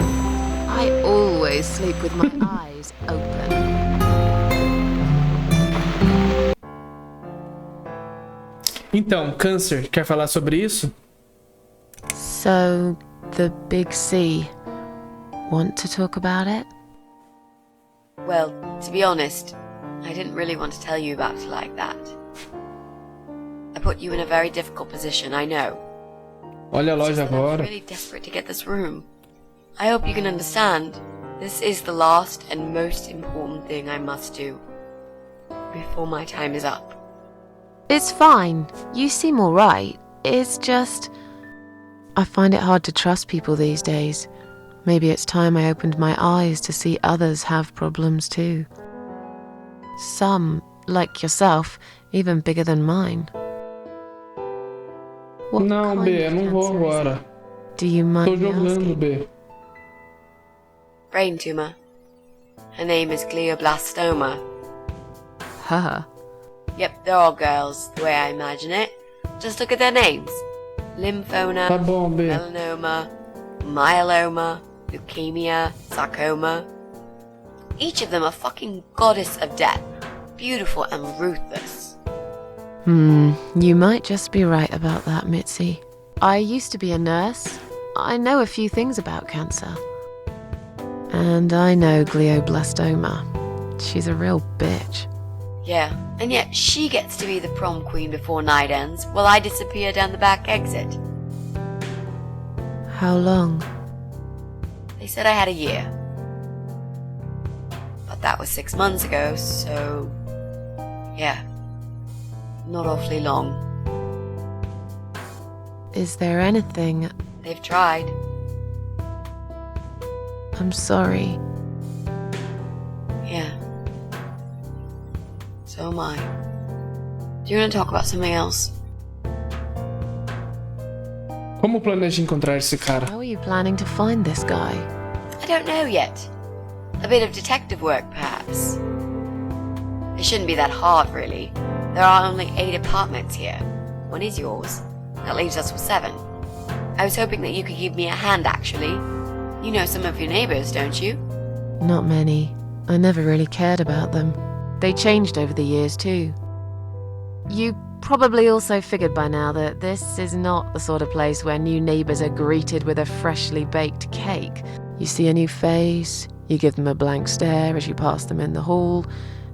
I always sleep with my eyes open. Então, Câncer, quer falar sobre isso? So, the big C. Want to talk about it? Well, to be honest, I didn't really want to tell you about it like that. I put you in a very difficult position, I know. Olha a It's loja just that I was agora. really desperate to get this room. I hope you can understand. This is the last and most important thing I must do before my time is up. It's fine. You seem alright. It's just... I find it hard to trust people these days. Maybe it's time I opened my eyes to see others have problems too. Some, like yourself, even bigger than mine. What Não, kind B, of não vou cancer is agora. it? Do you Tô mind me jogando, asking? B. Brain tumor. Her name is glioblastoma. Haha. Yep, they're all girls, the way I imagine it. Just look at their names. lymphoma, Tá bom, B. melanoma, myeloma, leukemia, sarcoma. Each of them a fucking goddess of death, beautiful and ruthless. You might just be right about that, Mitzi. I used to be a nurse. I know a few things about cancer. And I know glioblastoma. She's a real bitch. Yeah, and yet she gets to be the prom queen before night ends, while I disappear down the back exit. How long? They said I had a year. But that was 6 months ago, so... yeah. Not awfully long. Is there anything... They've tried. I'm sorry. Yeah. So am I. Do you want to talk about something else? Como planeja encontrar esse cara? How are you planning to find this guy? I don't know yet. A bit of detective work, perhaps. It shouldn't be that hard, really. There are only 8 apartments here. One is yours. That leaves us with 7. I was hoping that you could give me a hand, actually. You know some of your neighbors, don't you? Not many. I never really cared about them. They changed over the years, too. You probably also figured by now that this is not the sort of place where new neighbors are greeted with a freshly baked cake. You see a new face, you give them a blank stare as you pass them in the hall,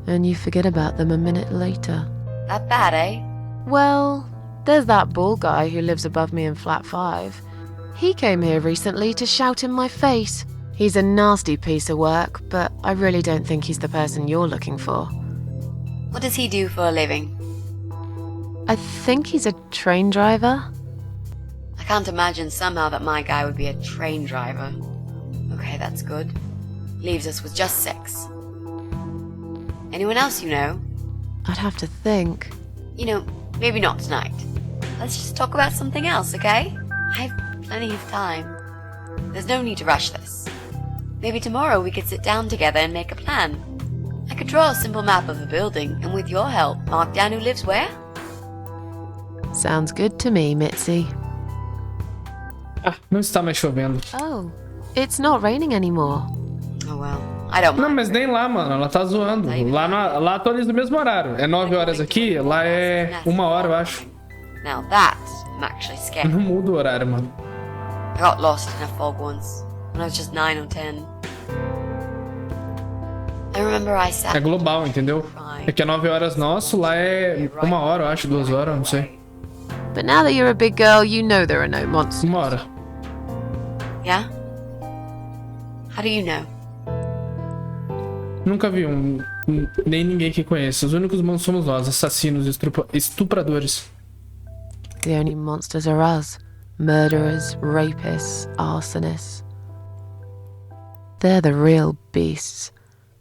and you forget about them a minute later. That bad, eh? Well, there's that bald guy who lives above me in flat 5. He came here recently to shout in my face. He's a nasty piece of work, but I really don't think he's the person you're looking for. What does he do for a living? I think he's a train driver. I can't imagine somehow that my guy would be a train driver. Okay, that's good. Leaves us with just 6. Anyone else you know? I'd have to think. You know, maybe not tonight. Let's just talk about something else, okay? I have plenty of time. There's no need to rush this. Maybe tomorrow we could sit down together and make a plan. I could draw a simple map of the building, and with your help, mark down who lives where. Sounds good to me, Mitzi. Ah, não está mais chovendo. Oh, it's not raining anymore. Oh well, I don't Não, mind. mas nem lá, mano. Ela tá zoando. Lá atualiza o mesmo horário. É 9 horas aqui, lá é 1 hora, eu acho. Now that, I'm actually scared. Não muda o horário, mano. I got lost in a fog once, when I was just 9 or 10. I remember I sat... É global, entendeu? É que é 9 horas nosso, lá é 1 hora, eu acho, 2 horas, não sei. But now that you're a big girl, you know there are no monsters. 1 hora. Yeah? How do you know? Nunca vi nem ninguém que conheça. Os únicos monstros somos nós, assassinos, estupradores. The only monsters are us. Murderers, rapists, arsonists. They're the real beasts.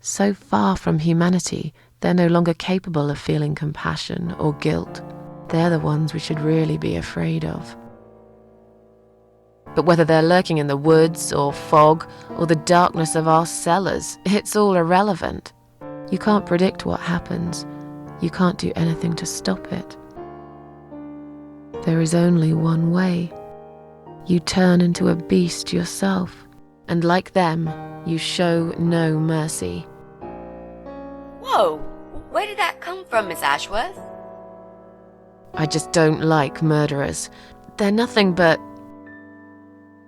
So far from humanity, they're no longer capable of feeling compassion or guilt. They're the ones we should really be afraid of. But whether they're lurking in the woods or fog or the darkness of our cellars, it's all irrelevant. You can't predict what happens. You can't do anything to stop it. There is only one way. You turn into a beast yourself, and like them, you show no mercy. Whoa! Where did that come from, Miss Ashworth? I just don't like murderers. They're nothing but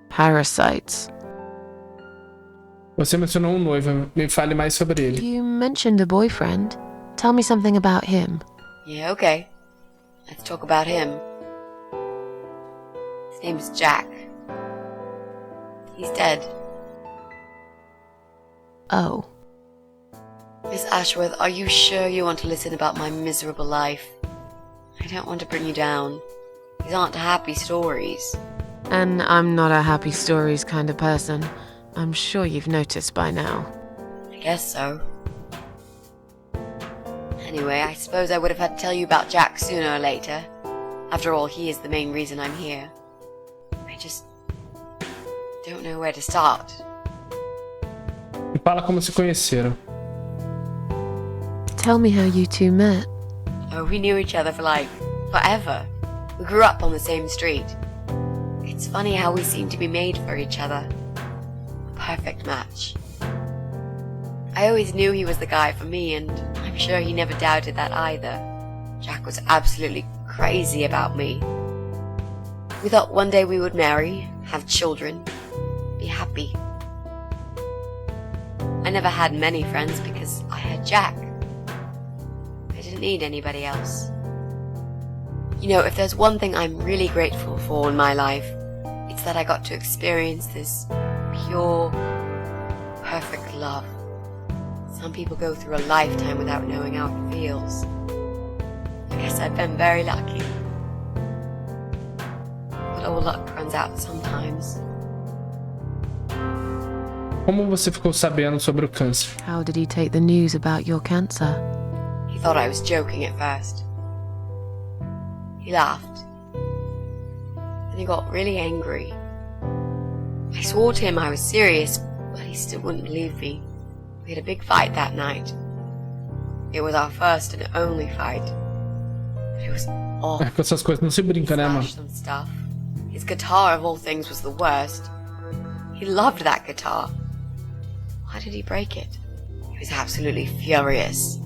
parasites. Você mencionou noivo, me fale mais sobre ele. You mentioned a boyfriend. Tell me something about him. Yeah, okay. Let's talk about him. His name is Jack. He's dead. Oh. Miss Ashworth, are you sure you want to listen about my miserable life? I don't want to bring you down. These aren't happy stories. And I'm not a happy stories kind of person. I'm sure you've noticed by now. I guess so. Anyway, I suppose I would have had to tell you about Jack sooner or later. After all, he is the main reason I'm here. I just don't know where to start. Me fala como se conheceram. Tell me how you two met. Oh, we knew each other for like forever. We grew up on the same street. It's funny how we seem to be made for each other. A perfect match. I always knew he was the guy for me, and I'm sure he never doubted that either. Jack was absolutely crazy about me. We thought one day we would marry, have children, be happy. I never had many friends because I had Jack. I didn't need anybody else. You know, if there's one thing I'm really grateful for in my life, it's that I got to experience this pure, perfect love. Some people go through a lifetime without knowing how it feels. I guess I've been very lucky. But all luck runs out sometimes. Como você ficou sabendo sobre o câncer? How did he take the news about your cancer? He thought I was joking at first. He laughed. Then he got really angry. I swore to him I was serious, but he still wouldn't believe me. We had a big fight that night. It was our first and only fight. But it was awful. Com essas coisas não se brinca, né, mano? Smashed some stuff. His guitar of all things was the worst. He loved that guitar. Why did he break it? He was absolutely furious.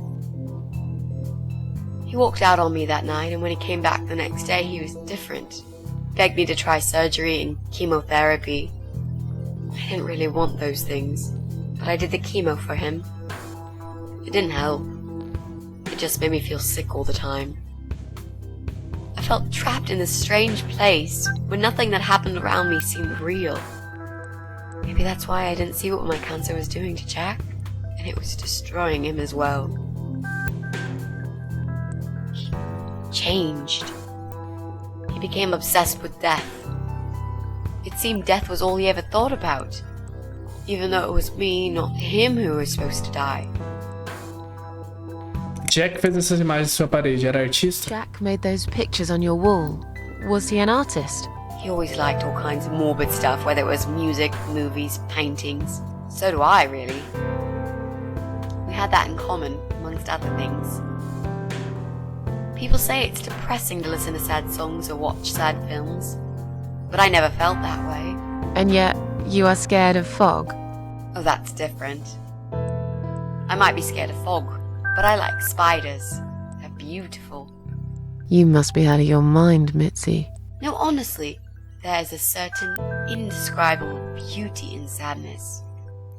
He walked out on me that night, and when he came back the next day, he was different. Begged me to try surgery and chemotherapy. I didn't really want those things, but I did the chemo for him. It didn't help. It just made me feel sick all the time. I felt trapped in this strange place where nothing that happened around me seemed real. Maybe that's why I didn't see what my cancer was doing to Jack, and it was destroying him as well. He changed. He became obsessed with death. It seemed death was all he ever thought about, even though it was me, not him, who was supposed to die. Jack fez essas imagens na sua parede, era artista? Jack made those pictures on your wall. Was he an artist? He always liked all kinds of morbid stuff, whether it was music, movies, paintings. So do I, really. We had that in common, amongst other things. People say it's depressing to listen to sad songs or watch sad films, but I never felt that way. And yet, you are scared of fog? Oh, that's different. I might be scared of fog, but I like spiders. They're beautiful. You must be out of your mind, Mitzi. No, honestly, there's a certain indescribable beauty in sadness.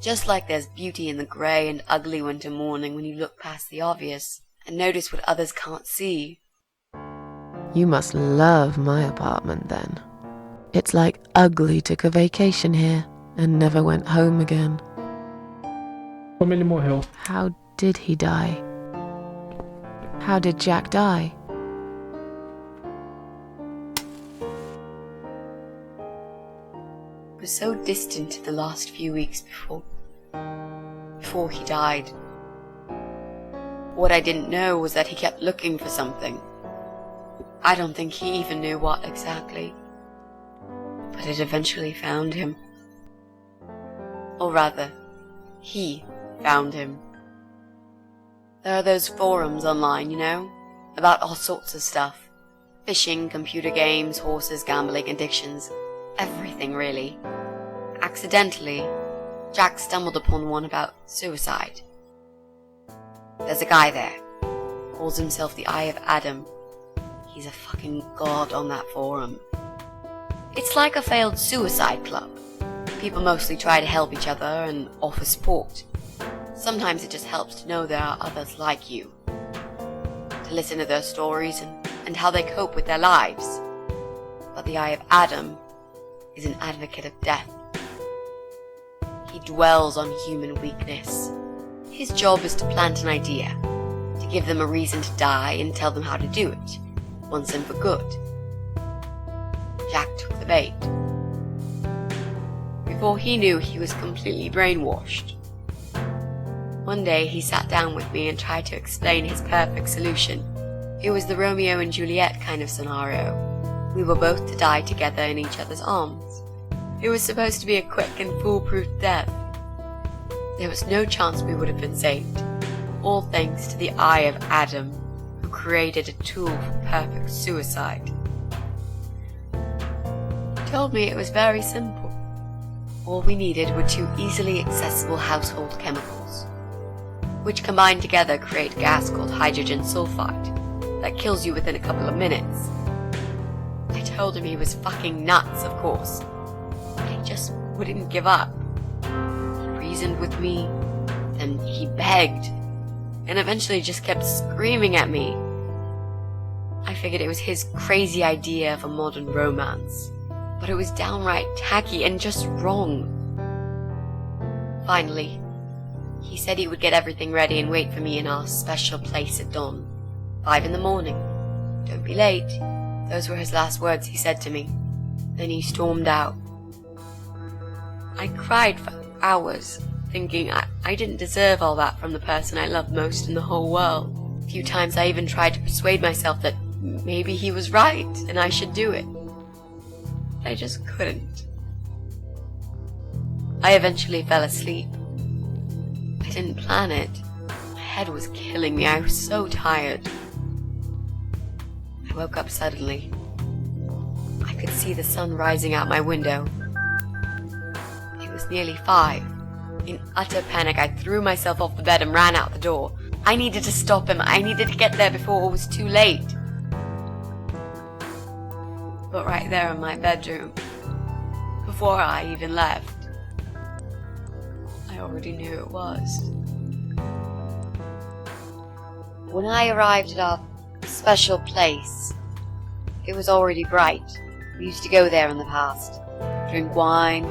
Just like there's beauty in the grey and ugly winter morning when you look past the obvious and notice what others can't see. You must love my apartment then. It's like Ugly took a vacation here and never went home again. Como ele morreu? How did he die? How did Jack die? It was so distant in the last few weeks before he died. What I didn't know was that he kept looking for something. I don't think he even knew what exactly. But it eventually found him. Or rather, he found him. There are those forums online, you know, about all sorts of stuff. Fishing, computer games, horses, gambling, addictions. Everything, really. Accidentally, Jack stumbled upon one about suicide. There's a guy there. Calls himself the Eye of Adam. He's a fucking god on that forum. It's like a failed suicide club. People mostly try to help each other and offer support. Sometimes it just helps to know there are others like you. To listen to their stories and how they cope with their lives. But the Eye of Adam is an advocate of death. He dwells on human weakness. His job is to plant an idea, to give them a reason to die and tell them how to do it, once and for good. Jack took the bait. Before he knew, he was completely brainwashed. One day he sat down with me and tried to explain his perfect solution. It was the Romeo and Juliet kind of scenario. We were both to die together in each other's arms. It was supposed to be a quick and foolproof death. There was no chance we would have been saved. All thanks to the Eye of Adam, who created a tool for perfect suicide. told me it was very simple. All we needed were 2 easily accessible household chemicals, which combined together create a gas called hydrogen sulfide that kills you within a couple of minutes. I told him he was fucking nuts, of course, but he just wouldn't give up. He reasoned with me, then he begged, and eventually just kept screaming at me. I figured it was his crazy idea of a modern romance, but it was downright tacky and just wrong. Finally, he said he would get everything ready and wait for me in our special place at dawn, 5 in the morning. Don't be late. Those were his last words he said to me. Then he stormed out. I cried for hours, thinking I didn't deserve all that from the person I loved most in the whole world. A few times I even tried to persuade myself that maybe he was right and I should do it. I just couldn't. I eventually fell asleep. I didn't plan it. My head was killing me. I was so tired. I woke up suddenly. I could see the sun rising out my window. It was nearly 5. In utter panic, I threw myself off the bed and ran out the door. I needed to stop him. I needed to get there before it was too late. But right there in my bedroom, before I even left, I already knew it was. When I arrived at our special place, it was already bright. We used to go there in the past, drink wine,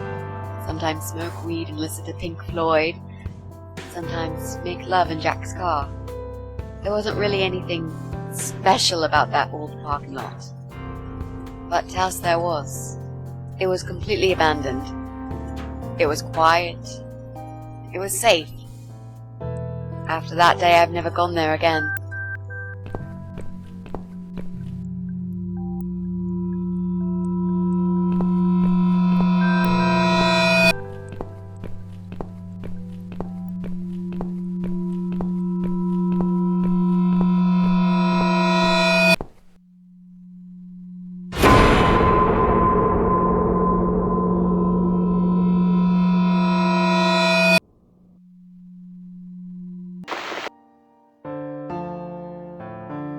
sometimes smoke weed and listen to Pink Floyd, sometimes make love in Jack's car. There wasn't really anything special about that old parking lot. But else there was. It was completely abandoned. It was quiet. It was safe. After that day, I've never gone there again.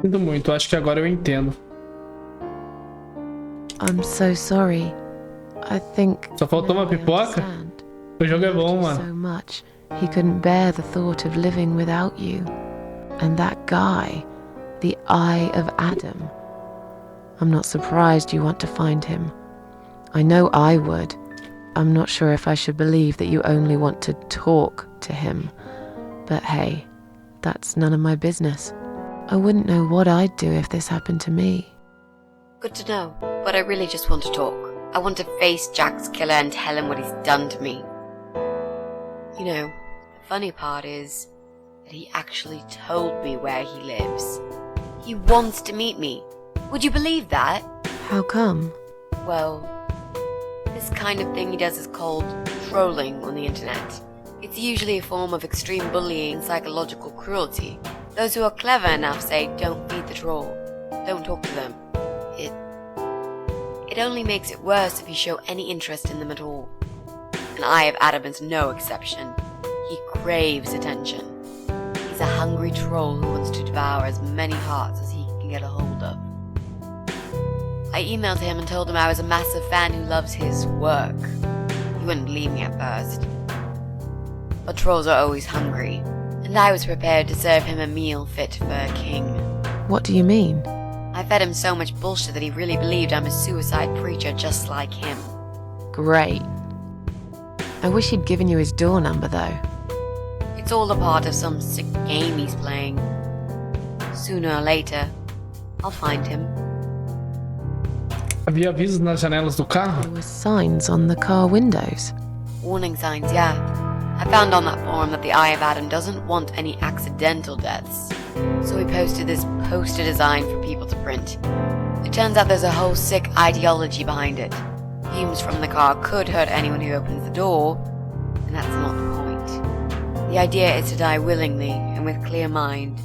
Sinto muito, acho que agora eu entendo. I'm so sorry. I think Só faltou uma now I pipoca? understand. O jogo é bom, He loved you mano. so much, he couldn't bear the thought of living without you. And that guy, the Eye of Adam. I'm not surprised you want to find him. I know I would. I'm not sure if I should believe that you only want to talk to him. But hey, that's none of my business. I wouldn't know what I'd do if this happened to me. Good to know, but I really just want to talk. I want to face Jack's killer and tell him what he's done to me. You know, the funny part is that he actually told me where he lives. He wants to meet me. Would you believe that? How come? Well, this kind of thing he does is called trolling on the internet. It's usually a form of extreme bullying and psychological cruelty. Those who are clever enough say, don't feed the troll. Don't talk to them. It only makes it worse if you show any interest in them at all. And Eye of Adam is no exception. He craves attention. He's a hungry troll who wants to devour as many hearts as he can get a hold of. I emailed him and told him I was a massive fan who loves his work. He wouldn't believe me at first. But trolls are always hungry, and I was prepared to serve him a meal fit for a king. What do you mean? I fed him so much bullshit that he really believed I'm a suicide preacher just like him. Great. I wish he'd given you his door number, though. It's all a part of some sick game he's playing. Sooner or later, I'll find him. Havia avisos nas janelas do carro? There were signs on the car windows. Warning signs, yeah. I found on that forum that the Eye of Adam doesn't want any accidental deaths. So he posted this poster design for people to print. It turns out there's a whole sick ideology behind it. Fumes from the car could hurt anyone who opens the door, and that's not the point. The idea is to die willingly and with clear mind,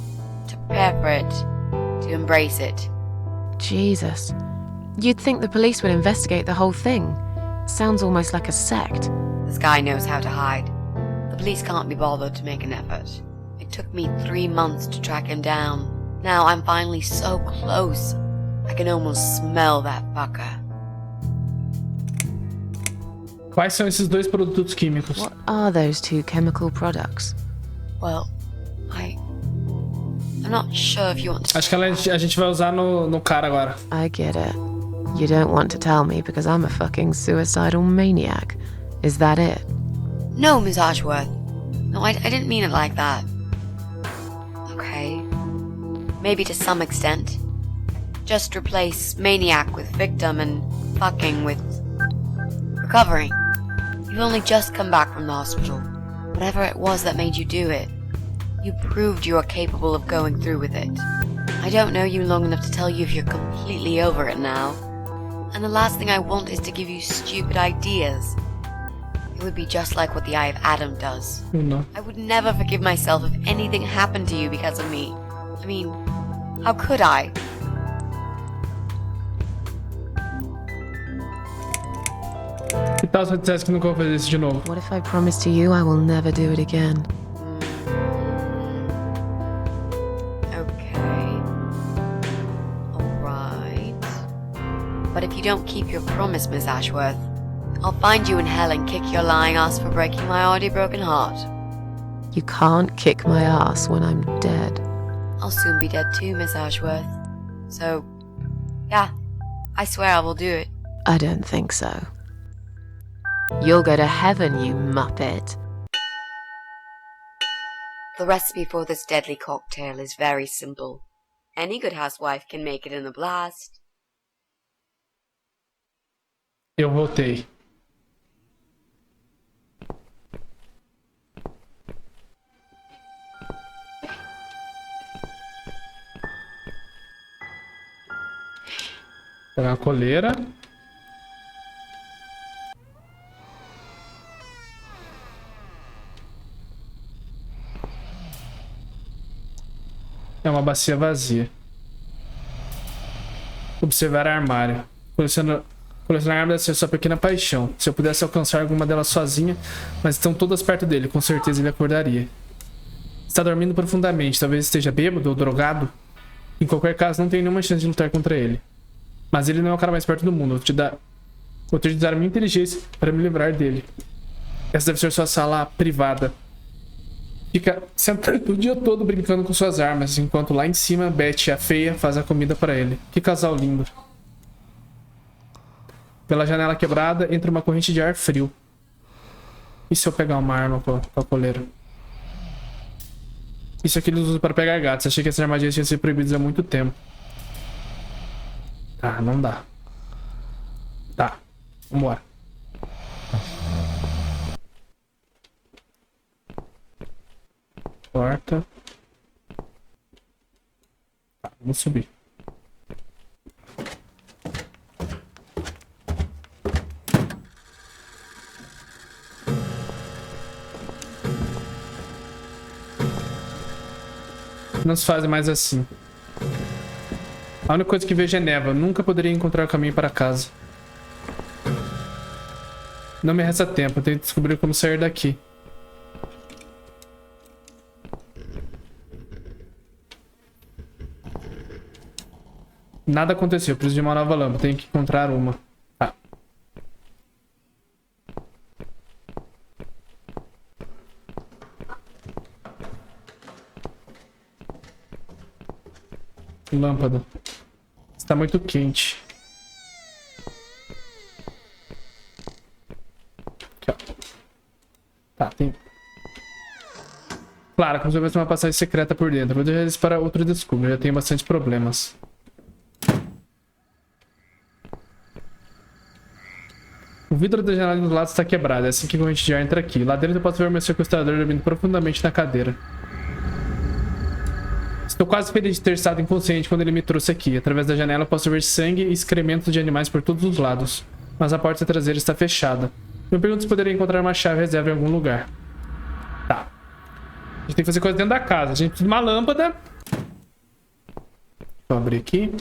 to prepare for it, to embrace it. Jesus. You'd think the police would investigate the whole thing. Sounds almost like a sect. This guy knows how to hide. The police can't be bothered to make an effort. It took me 3 months to track him down. Now I'm finally so close. I can almost smell that fucker. Quais são esses dois produtos químicos? What are those two chemical products? Well, I'm not sure if you want to... Acho que a gente vai usar no cara agora. I get it. You don't want to tell me because I'm a fucking suicidal maniac. Is that it? No, Miss Ashworth. No, I didn't mean it like that. Okay. Maybe to some extent. Just replace maniac with victim and fucking with recovering. You've only just come back from the hospital. Whatever it was that made you do it, you proved you are capable of going through with it. I don't know you long enough to tell you if you're completely over it now. And the last thing I want is to give you stupid ideas. It would be just like what the Eye of Adam does. No. I would never forgive myself if anything happened to you because of me. I mean, how could I? Que tal se eu dissesse que nunca vou fazer isso de novo? What if I promise to you I will never do it again? Okay. Alright. But if you don't keep your promise, Miss Ashworth, I'll find you in hell and kick your lying ass for breaking my already broken heart. You can't kick my ass when I'm dead. I'll soon be dead too, Miss Ashworth. So, yeah, I swear I will do it. I don't think so. You'll go to heaven, you muppet. The recipe for this deadly cocktail is very simple. Any good housewife can make it in a blast. Eu voltei. Pegar uma coleira. É uma bacia vazia. Observar armário. Colecionar armas deve ser sua pequena paixão. Se eu pudesse alcançar alguma delas sozinha, mas estão todas perto dele, com certeza ele acordaria. Está dormindo profundamente, talvez esteja bêbado ou drogado. Em qualquer caso, não tenho nenhuma chance de lutar contra ele. Mas ele não é o cara mais perto do mundo. Vou ter de usar a minha inteligência para me livrar dele. Essa deve ser sua sala privada. Fica sentado o dia todo brincando com suas armas, enquanto lá em cima, Betty, a feia, faz a comida para ele. Que casal lindo. Pela janela quebrada, entra uma corrente de ar frio. E se eu pegar uma arma com a coleira? Isso aqui eles usam para pegar gatos. Achei que essas armadilhas tinham sido proibidas há muito tempo. Ah, não dá. Tá, vambora. Porta. Tá, vamos subir. Não se fazem mais assim. A única coisa que vejo é neva. Nunca poderia encontrar o caminho para casa. Não me resta tempo. Eu tenho que descobrir como sair daqui. Nada aconteceu. Preciso de uma nova lâmpada. Tenho que encontrar uma. Tá. Lâmpada. Está muito quente. Aqui, ó. Tá, tem... Claro, como se houvesse uma passagem secreta por dentro. Vou deixar isso para outro descubro. Já tenho bastante problemas. O vidro da janela do lado está quebrado. É assim que a corrente de ar entra aqui. Lá dentro eu posso ver meu sequestrador dormindo profundamente na cadeira. Estou quase feliz de ter estado inconsciente quando ele me trouxe aqui. Através da janela eu posso ver sangue e excrementos de animais por todos os lados. Mas a porta traseira está fechada. Me pergunto se poderia encontrar uma chave reserva em algum lugar. Tá. A gente tem que fazer coisa dentro da casa. A gente precisa de uma lâmpada. Vou abrir aqui.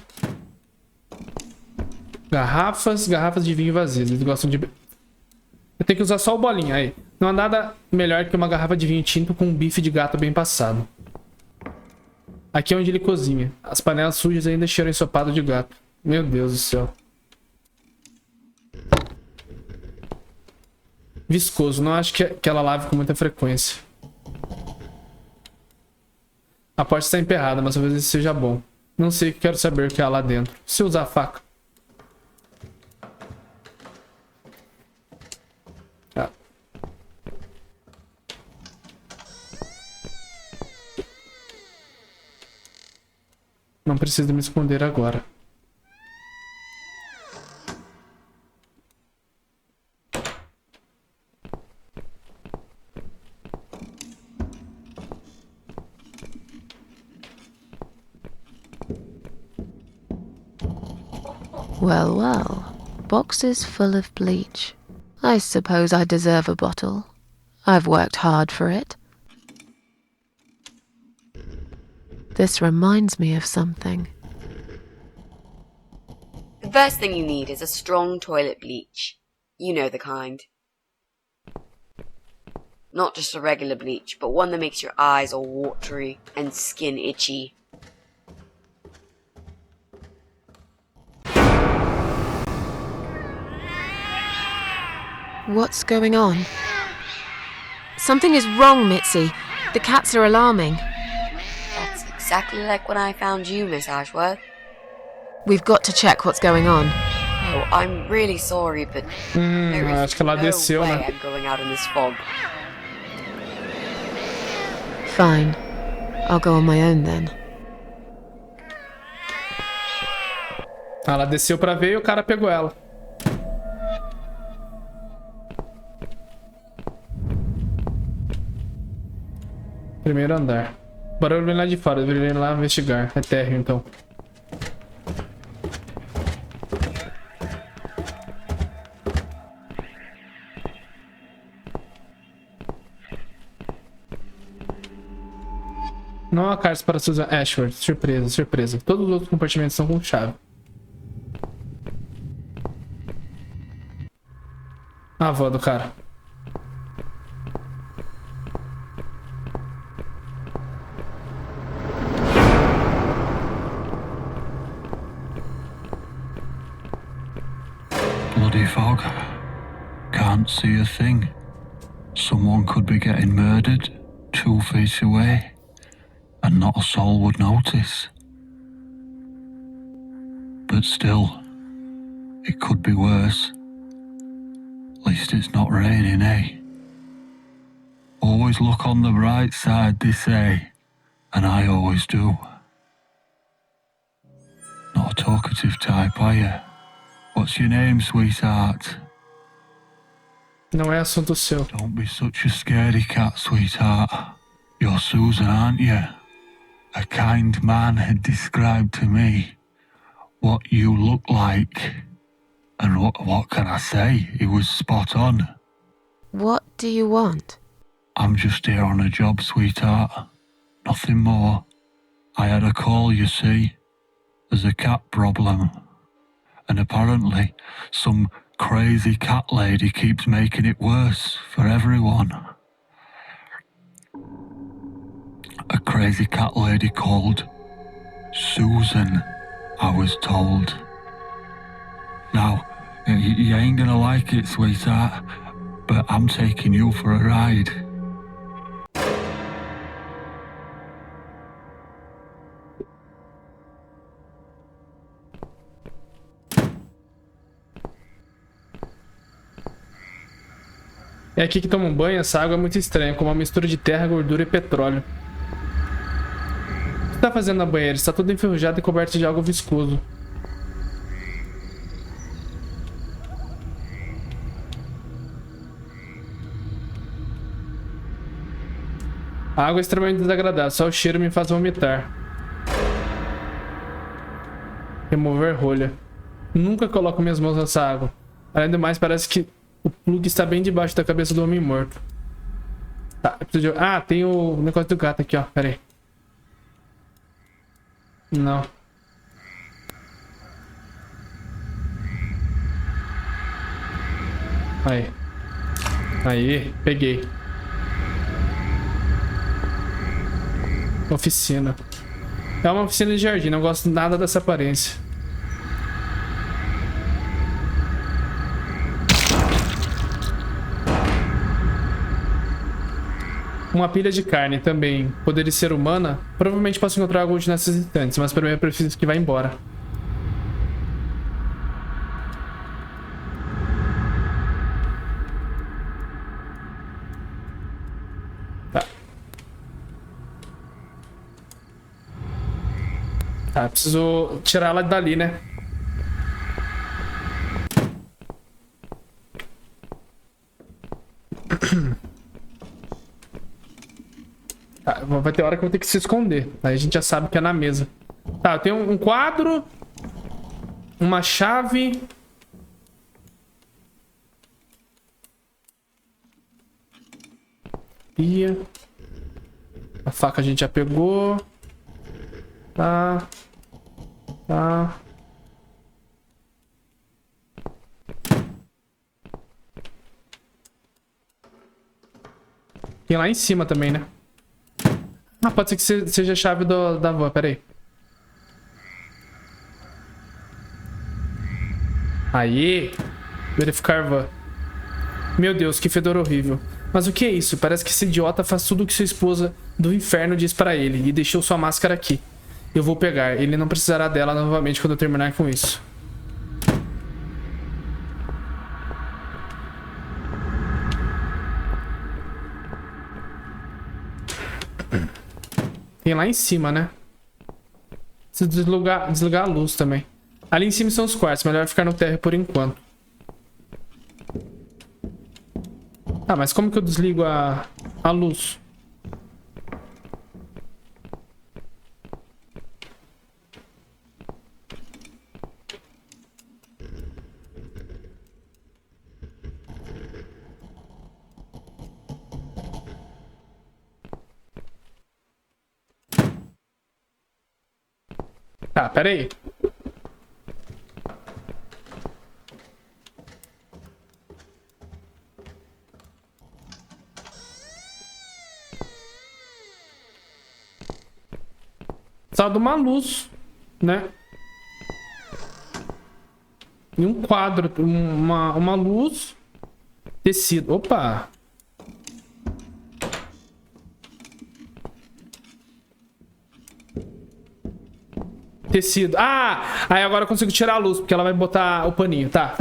Garrafas de vinho vazias. Eles gostam de... Eu tenho que usar só o bolinho aí. Não há nada melhor que uma garrafa de vinho tinto com um bife de gato bem passado. Aqui é onde ele cozinha. As panelas sujas ainda cheiram ensopado de gato. Meu Deus do céu. Viscoso. Não acho que ela lave com muita frequência. A porta está emperrada, mas talvez isso seja bom. Não sei o que quero saber o que há lá dentro. Se usar a faca. Ah. Não preciso me esconder agora. Well, well. Boxes full of bleach. I suppose I deserve a bottle. I've worked hard for it. This reminds me of something. The first thing you need is a strong toilet bleach. You know the kind. Not just a regular bleach, but one that makes your eyes all watery and skin itchy. What's going on? Something is wrong, Mitzi. The cats are alarming. That's exactly like when I found you, Miss Ashworth. We've got to check what's going on. Oh, I'm really sorry, but there Acho is que ela no desceu, way né? I'm going out in this fog. Fine. I'll go on my own then. Ela desceu pra ver e o cara pegou ela. Primeiro andar. Barulho vem lá de fora, deveria ir lá investigar. É térreo, então. Não há cartas para Susan Ashworth. Surpresa, surpresa. Todos os outros compartimentos são com chave. A avó do cara. Bloody fog. Can't see a thing. Someone could be getting murdered 2 feet away, and not a soul would notice. But still, it could be worse. At least it's not raining, eh? Always look on the bright side, they say, and I always do. Not a talkative type, are you? What's your name, sweetheart? Não é assunto seu. Don't be such a scaredy cat, sweetheart. You're Susan, aren't you? A kind man had described to me what you look like. And what can I say? He was spot on. What do you want? I'm just here on a job, sweetheart. Nothing more. I had a call, you see. There's a cat problem. And apparently, some crazy cat lady keeps making it worse for everyone. A crazy cat lady called Susan, I was told. Now, you ain't gonna like it, sweetheart, but I'm taking you for a ride. É aqui que toma um banho, essa água é muito estranha, com uma mistura de terra, gordura e petróleo. O que está fazendo na banheira? Está toda enferrujada e coberta de algo viscoso. A água é extremamente desagradável, só o cheiro me faz vomitar. Remover rolha. Nunca coloco minhas mãos nessa água. Além do mais, parece que o plug está bem debaixo da cabeça do homem morto. Tá, eu preciso de... Ah, tem o negócio do gato aqui, ó. Pera aí. Não. Aí. Aí, peguei. Oficina. É uma oficina de jardim, não gosto nada dessa aparência. Uma pilha de carne também. Poderia ser humana? Provavelmente posso encontrar algo nessas instantes, mas primeiro eu preciso que vá embora. Tá. Tá, preciso tirar ela dali, né? Tá, vai ter hora que eu vou ter que se esconder. Aí a gente já sabe que é na mesa. Tá, eu tenho um quadro. Uma chave. Pia. A faca a gente já pegou. Tá. Tá. Tem lá em cima também, né? Ah, pode ser que seja a chave da van, pera aí. Aí. Verificar van. Meu Deus, que fedor horrível. Mas o que é isso? Parece que esse idiota faz tudo o que sua esposa do inferno diz pra ele e deixou sua máscara aqui. Eu vou pegar. Ele não precisará dela novamente quando eu terminar com isso. Tem lá em cima, né? Preciso desligar a luz também. Ali em cima são os quartos. Melhor ficar no térreo por enquanto. Ah, mas como que eu desligo a luz? Tá, pera aí. Só de uma luz, né? E um quadro, uma luz. Tecido. Opa! Tecido. Ah! Aí agora eu consigo tirar a luz, porque ela vai botar o paninho. Tá.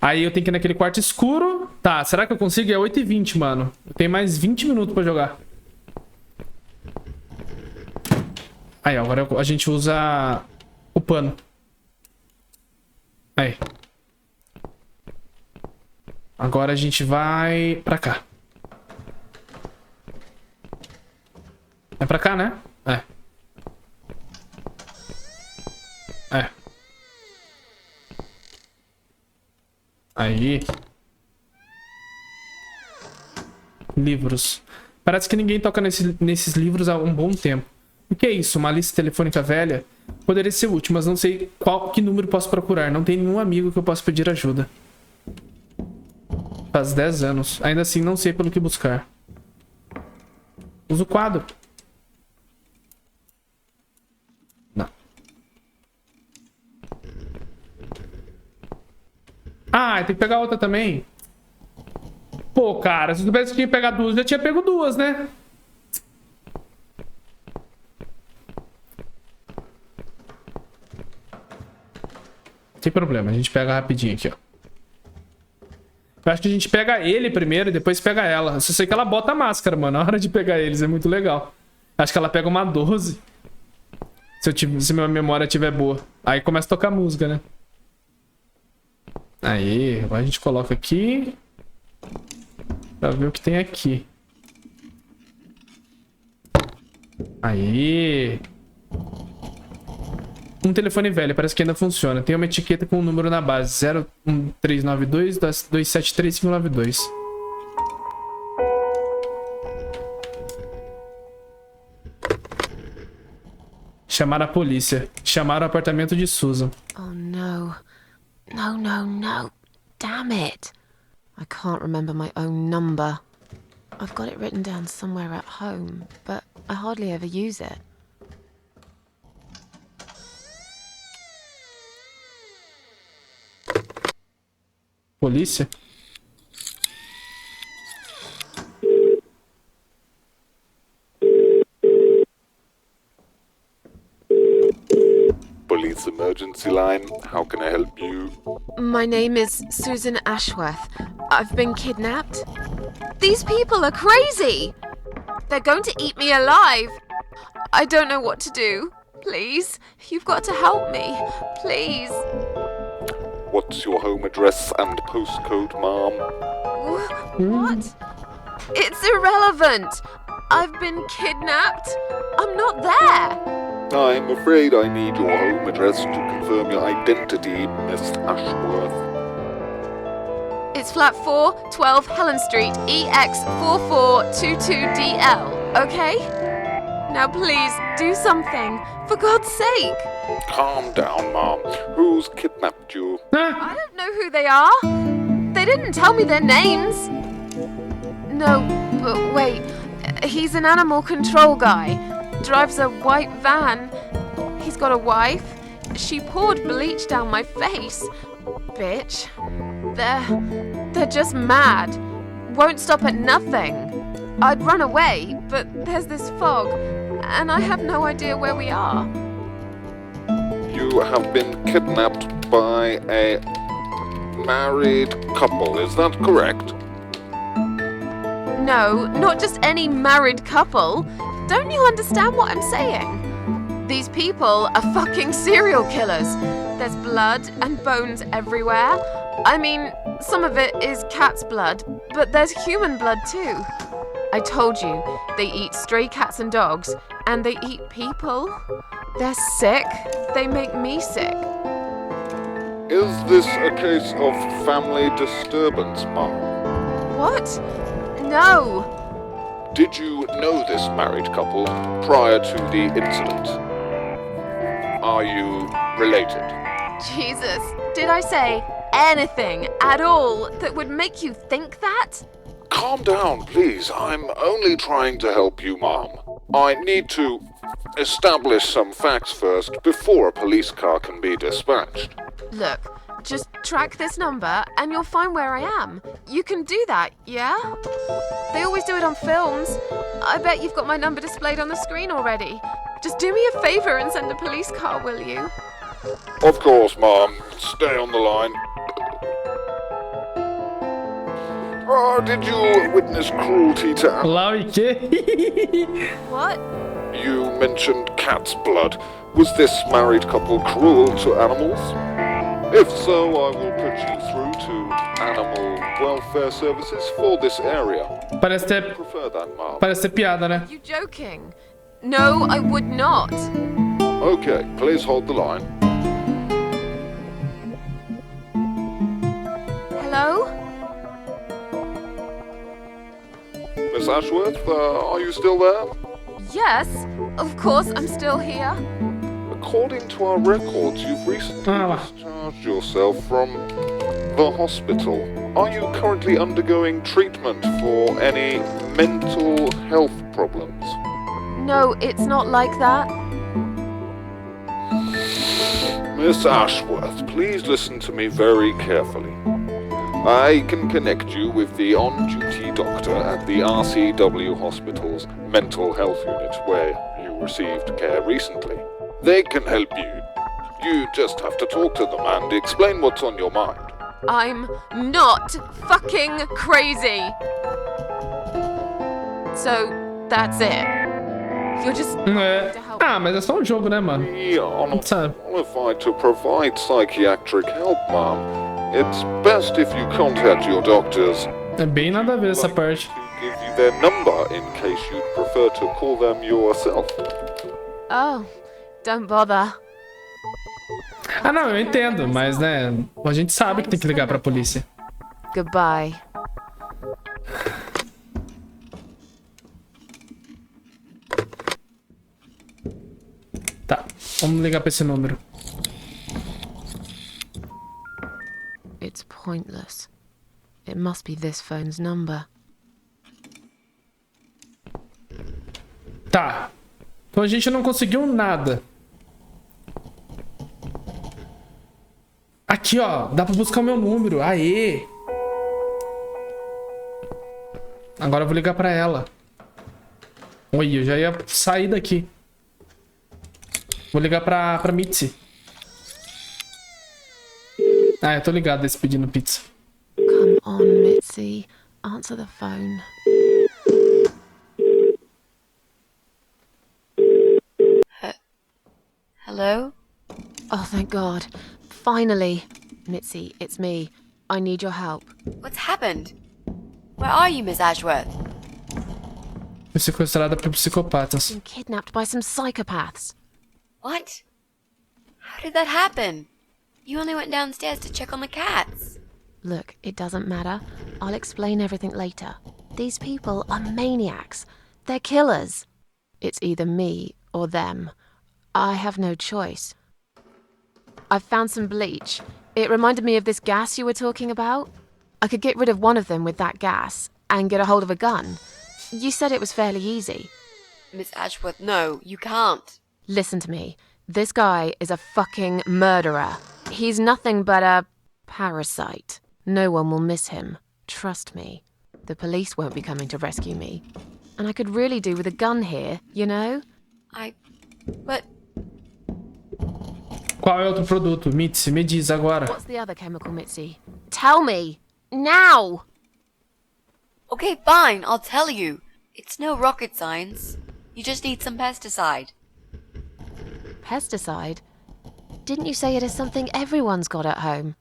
Aí eu tenho que ir naquele quarto escuro. Tá, será que eu consigo? É 8h20, mano. Eu tenho mais 20 minutos pra jogar. Aí, agora a gente usa o pano. Aí. Agora a gente vai pra cá. É pra cá, né? É. É. Aí. Livros. Parece que ninguém toca nesses livros há um bom tempo. O que é isso? Uma lista telefônica velha? Poderia ser útil, mas não sei que número posso procurar. Não tem nenhum amigo que eu possa pedir ajuda. Faz 10 anos. Ainda assim, não sei pelo que buscar. Usa o quadro. Não. Ah, tem que pegar outra também. Pô, cara, se eu soubesse que tinha que pegar duas, eu já tinha pego duas, né? Sem problema, a gente pega rapidinho aqui, ó. Eu acho que a gente pega ele primeiro e depois pega ela. Eu só sei que ela bota a máscara, mano, na hora de pegar eles, é muito legal. Acho que ela pega uma 12. Se minha memória estiver boa. Aí começa a tocar música, né? Aí, agora a gente coloca aqui. Pra ver o que tem aqui. Aí. Um telefone velho, parece que ainda funciona. Tem uma etiqueta com um número na base. 01392 273 Chamar a polícia. Chamar o apartamento de Susan. Oh no. No, no, no. Damn it. I can't remember my own number. I've got it written down somewhere at home, but I hardly ever use it. Polícia? Police emergency line. How can I help you? My name is Susan Ashworth. I've been kidnapped. These people are crazy! They're going to eat me alive. I don't know what to do. Please, you've got to help me. Please. What's your home address and postcode, ma'am? What? It's irrelevant. I've been kidnapped. I'm not there. I'm afraid I need your home address to confirm your identity, Miss Ashworth. It's flat 4, 12 Helen Street, EX4422DL, okay? Now please, do something. For God's sake. Calm down, ma'am. Who's kidnapped you? I don't know who they are. They didn't tell me their names. No, but wait. He's an animal control guy. Drives a white van. He's got a wife. She poured bleach down my face. Bitch. They're just mad. Won't stop at nothing. I'd run away, but there's this fog, and I have no idea where we are. You have been kidnapped by a married couple, is that correct? No, not just any married couple. Don't you understand what I'm saying? These people are fucking serial killers. There's blood and bones everywhere. I mean, some of it is cat's blood, but there's human blood too. I told you, they eat stray cats and dogs, and they eat people. They're sick. They make me sick. Is this a case of family disturbance, ma'am? What? No. Did you know this married couple prior to the incident? Are you related? Jesus, did I say anything at all that would make you think that? Calm down, please. I'm only trying to help you, ma'am. I need to establish some facts first before a police car can be dispatched. Look, just track this number and you'll find where I am. You can do that, yeah? They always do it on films. I bet you've got my number displayed on the screen already. Just do me a favor and send a police car, will you? Of course, ma'am. Stay on the line. Did you witness cruelty to animals? Lá o quê? What? You mentioned cat's blood. Was this married couple cruel to animals? If so, I will put you through to Animal Welfare Services for this area. Parece ter, Prefer that, ma'am. parece ter piada, né? You joking? No, I would not. Okay, please hold the line. Hello? Miss Ashworth, are you still there? Yes, of course I'm still here. According to our records, you've recently discharged yourself from the hospital. Are you currently undergoing treatment for any mental health problems? No, it's not like that. Miss Ashworth, please listen to me very carefully. I can connect you with the on-duty doctor at the RCW Hospital's mental health unit where you received care recently. They can help you. You just have to talk to them and explain what's on your mind. I'm not fucking crazy. So, that's it. You're just É. to help. Ah, mas é só um jogo, né, mano? We are not Sabe? qualified to provide psychiatric help, ma'am. It's best if you contact your doctors. É bem nada a ver essa parte. To give you their number in case you'd prefer to call them yourself. Oh, don't bother. Ah, não, eu entendo, mas, né, a gente sabe que tem que ligar pra polícia. Goodbye. Tá, vamos ligar pra esse número. It's pointless. It must be this phone's number. Tá. Então a gente não conseguiu nada. Aqui, ó. Dá pra buscar o meu número. Aê! Agora eu vou ligar pra ela. Oi, eu já ia sair daqui. Vou ligar pra Mitzi. Ah, eu tô ligado desse pedindo pizza. Come on, Mitzi. Answer the phone. Hello? Oh, thank God. Finally. Mitzi, it's me. I need your help. What's happened? Where are you, Miss Ashworth? Fui sequestrada por psicopatas. Been kidnapped by some psychopaths. What? How did that happen? You only went downstairs to check on the cats. Look, it doesn't matter. I'll explain everything later. These people are maniacs. They're killers. It's either me or them. I have no choice. I've found some bleach. It reminded me of this gas you were talking about. I could get rid of one of them with that gas and get a hold of a gun. You said it was fairly easy. Miss Ashworth, no, you can't. Listen to me. This guy is a fucking murderer. He's nothing but a parasite. No one will miss him. Trust me. The police won't be coming to rescue me. And I could really do with a gun here, you know? But Qual é outro produto? Mitzi, me diz agora. What's the other chemical, Mitzi? Tell me! Now! okay, fine, I'll tell you. It's no rocket science. You just need some pesticide. Pesticide? Didn't you say it is something everyone's got at home?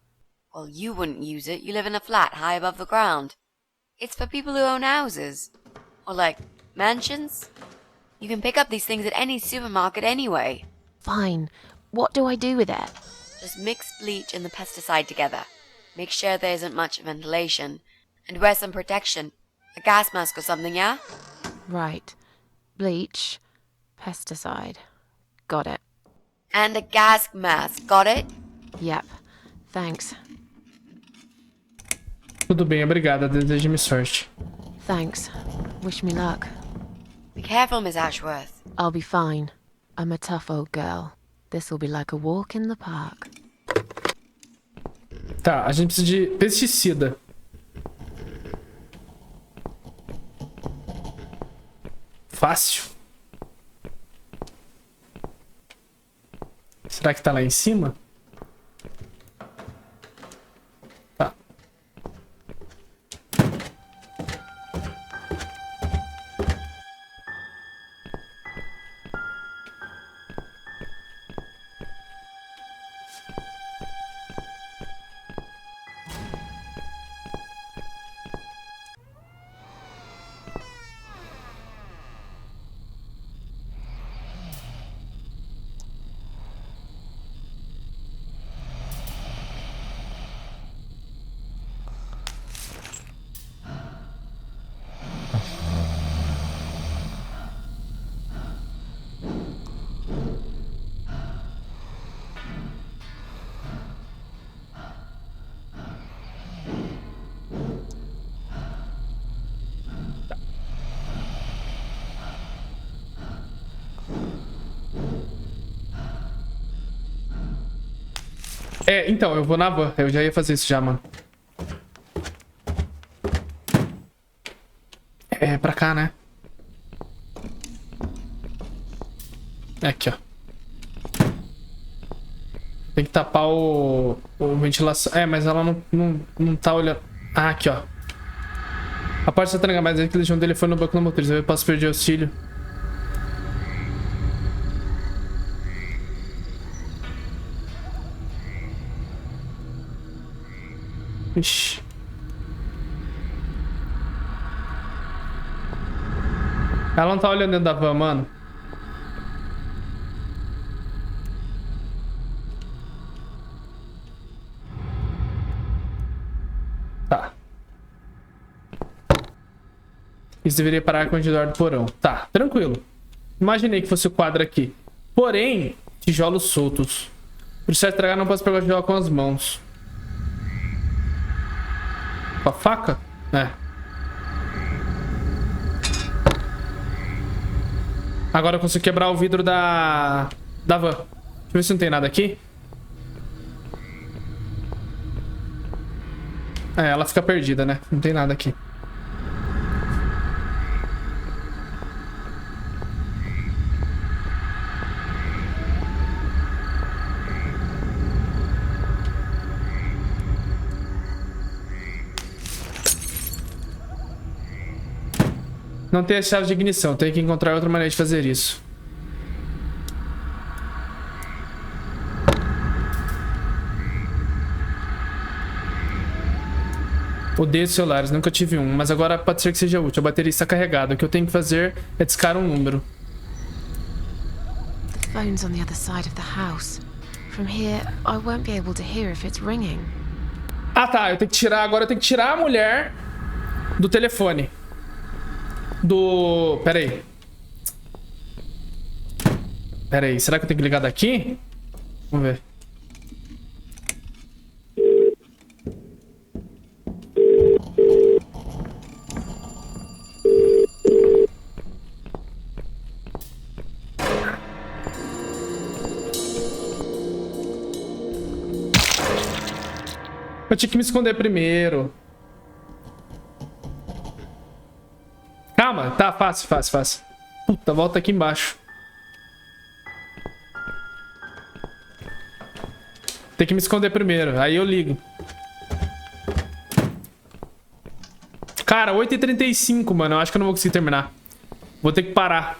Well, you wouldn't use it. You live in a flat high above the ground. It's for people who own houses. Or like, mansions. You can pick up these things at any supermarket anyway. Fine. What do I do with it? Just mix bleach and the pesticide together. Make sure there isn't much ventilation. And wear some protection. A gas mask or something, yeah? Right. Bleach. Pesticide. Got it. And a gas mask, got it? Yep. Thanks. Tudo bem, obrigada. Deseje-me sorte. Thanks. Wish me luck. Be careful, Miss Ashworth. I'll be fine. I'm a tough old girl. This'll be like a walk in the park. Tá, a gente precisa de pesticida. Fácil. Será que tá lá em cima? Tá. É, então, eu vou na van. Eu já ia fazer isso já, mano. É pra cá, né? É aqui, ó. Tem que tapar o ventilação. É, mas ela não tá olhando. Ah, aqui, ó. A porta está trancada, mas é que deixou um telefone no banco do motorista. Eu posso perder auxílio. Ixi. Ela não tá olhando dentro da van, mano. Tá. Isso deveria parar com o redor do porão. Tá, tranquilo. Imaginei que fosse o quadro aqui. Porém, tijolos soltos. Por isso estragar, não posso pegar o tijolo com as mãos. Com a faca? É. Agora eu consigo quebrar o vidro da van. Deixa eu ver se não tem nada aqui. É, ela fica perdida, né? Não tem nada aqui. Não tem a chave de ignição. Tem que encontrar outra maneira de fazer isso. Odeio celulares. Nunca tive um. Mas agora pode ser que seja útil. A bateria está carregada. O que eu tenho que fazer é discar um número. The phone's on the other side of the house. From here, I won't be able to hear if it's ringing. Ah, tá. Eu tenho que tirar... Agora eu tenho que tirar a mulher do telefone. Pera aí. Pera aí. Será que eu tenho que ligar daqui? Vamos ver. Eu tinha que me esconder primeiro. Calma, tá fácil. Puta, volta aqui embaixo. Tem que me esconder primeiro, aí eu ligo. Cara, 8h35, mano. Eu acho que eu não vou conseguir terminar. Vou ter que parar.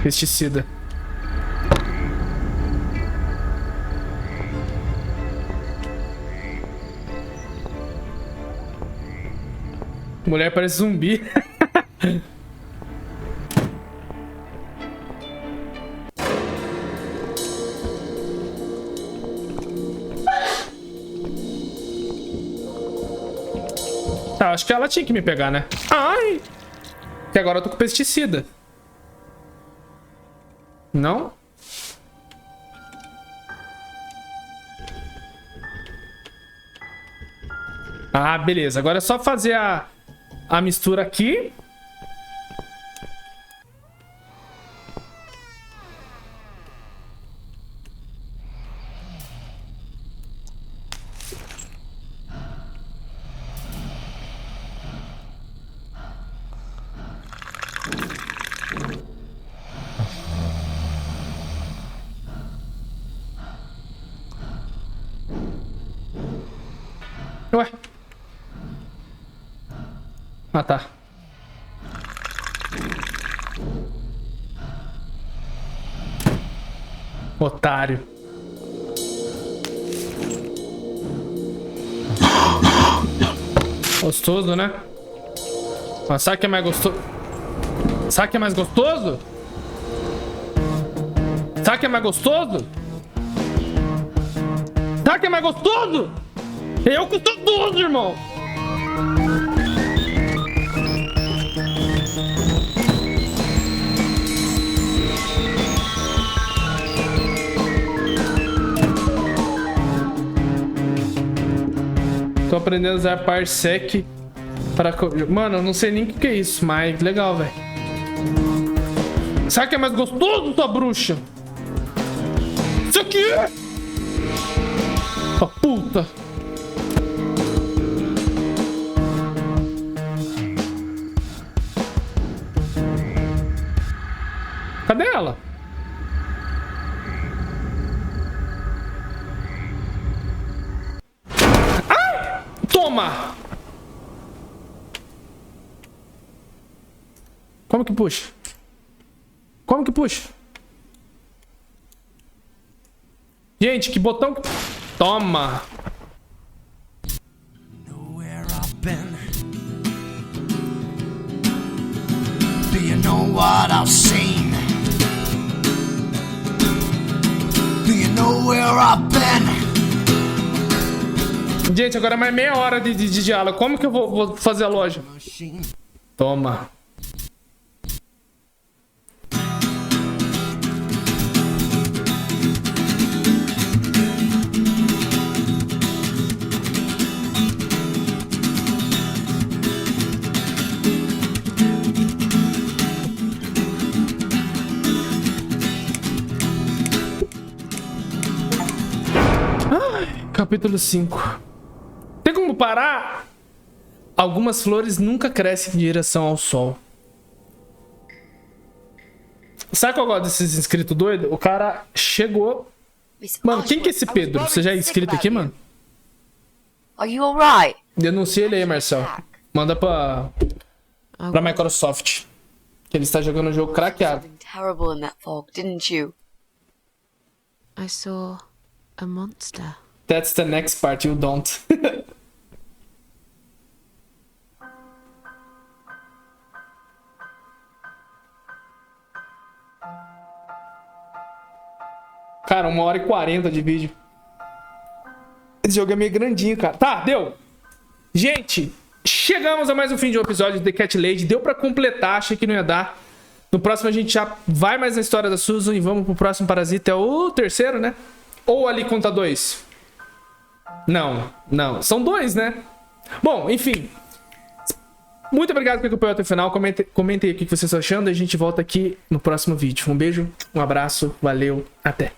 Pesticida. Mulher parece zumbi. Tá, acho que ela tinha que me pegar, né? Ai! Que agora eu tô com pesticida. Não? Ah, beleza. Agora é só fazer a mistura aqui. Ué. Ah, tá. Otário. Gostoso, né? Mas sabe o que é mais gostoso? Sabe o que é mais gostoso? Sabe o que é mais gostoso? Sabe o que é mais gostoso? Eu que sou gostoso, irmão! Tô aprendendo a usar Parsec para... Mano, eu não sei nem o que é isso, mas legal, velho. Sabe o que é mais gostoso, sua bruxa? Isso aqui! Ó, puta! Cadê ela? Ai! Toma! Como que puxa? Como que puxa? Gente, que botão que... Toma! Where I've been. Do you know what I've seen? Do you know where I've been? Gente, agora é mais meia hora de diálogo. Como que eu vou fazer a loja? Toma. Capítulo 5. Tem como parar? Algumas flores nunca crescem em direção ao sol. Sabe qual eu gosto desses inscritos doidos? O cara chegou... Mano, quem que é esse Pedro? Você já é inscrito aqui, mano? Are you alright? Denuncia ele aí, Marcel. Manda pra Microsoft. Que ele está jogando um jogo craqueado. Something terrible in that fog, didn't you? I saw a monster. That's the next part, you don't. Cara, 1h40 de vídeo. Esse jogo é meio grandinho, cara. Tá, deu. Gente, chegamos a mais um fim de um episódio de The Cat Lady. Deu pra completar, achei que não ia dar. No próximo a gente já vai mais na história da Susan e vamos pro próximo Parasita. É o terceiro, né? Ou ali conta 2? Não, não. São 2, né? Bom, enfim. Muito obrigado por acompanhar até o final. Comentem aqui o que vocês estão achando. E a gente volta aqui no próximo vídeo. Um beijo, um abraço, valeu, até.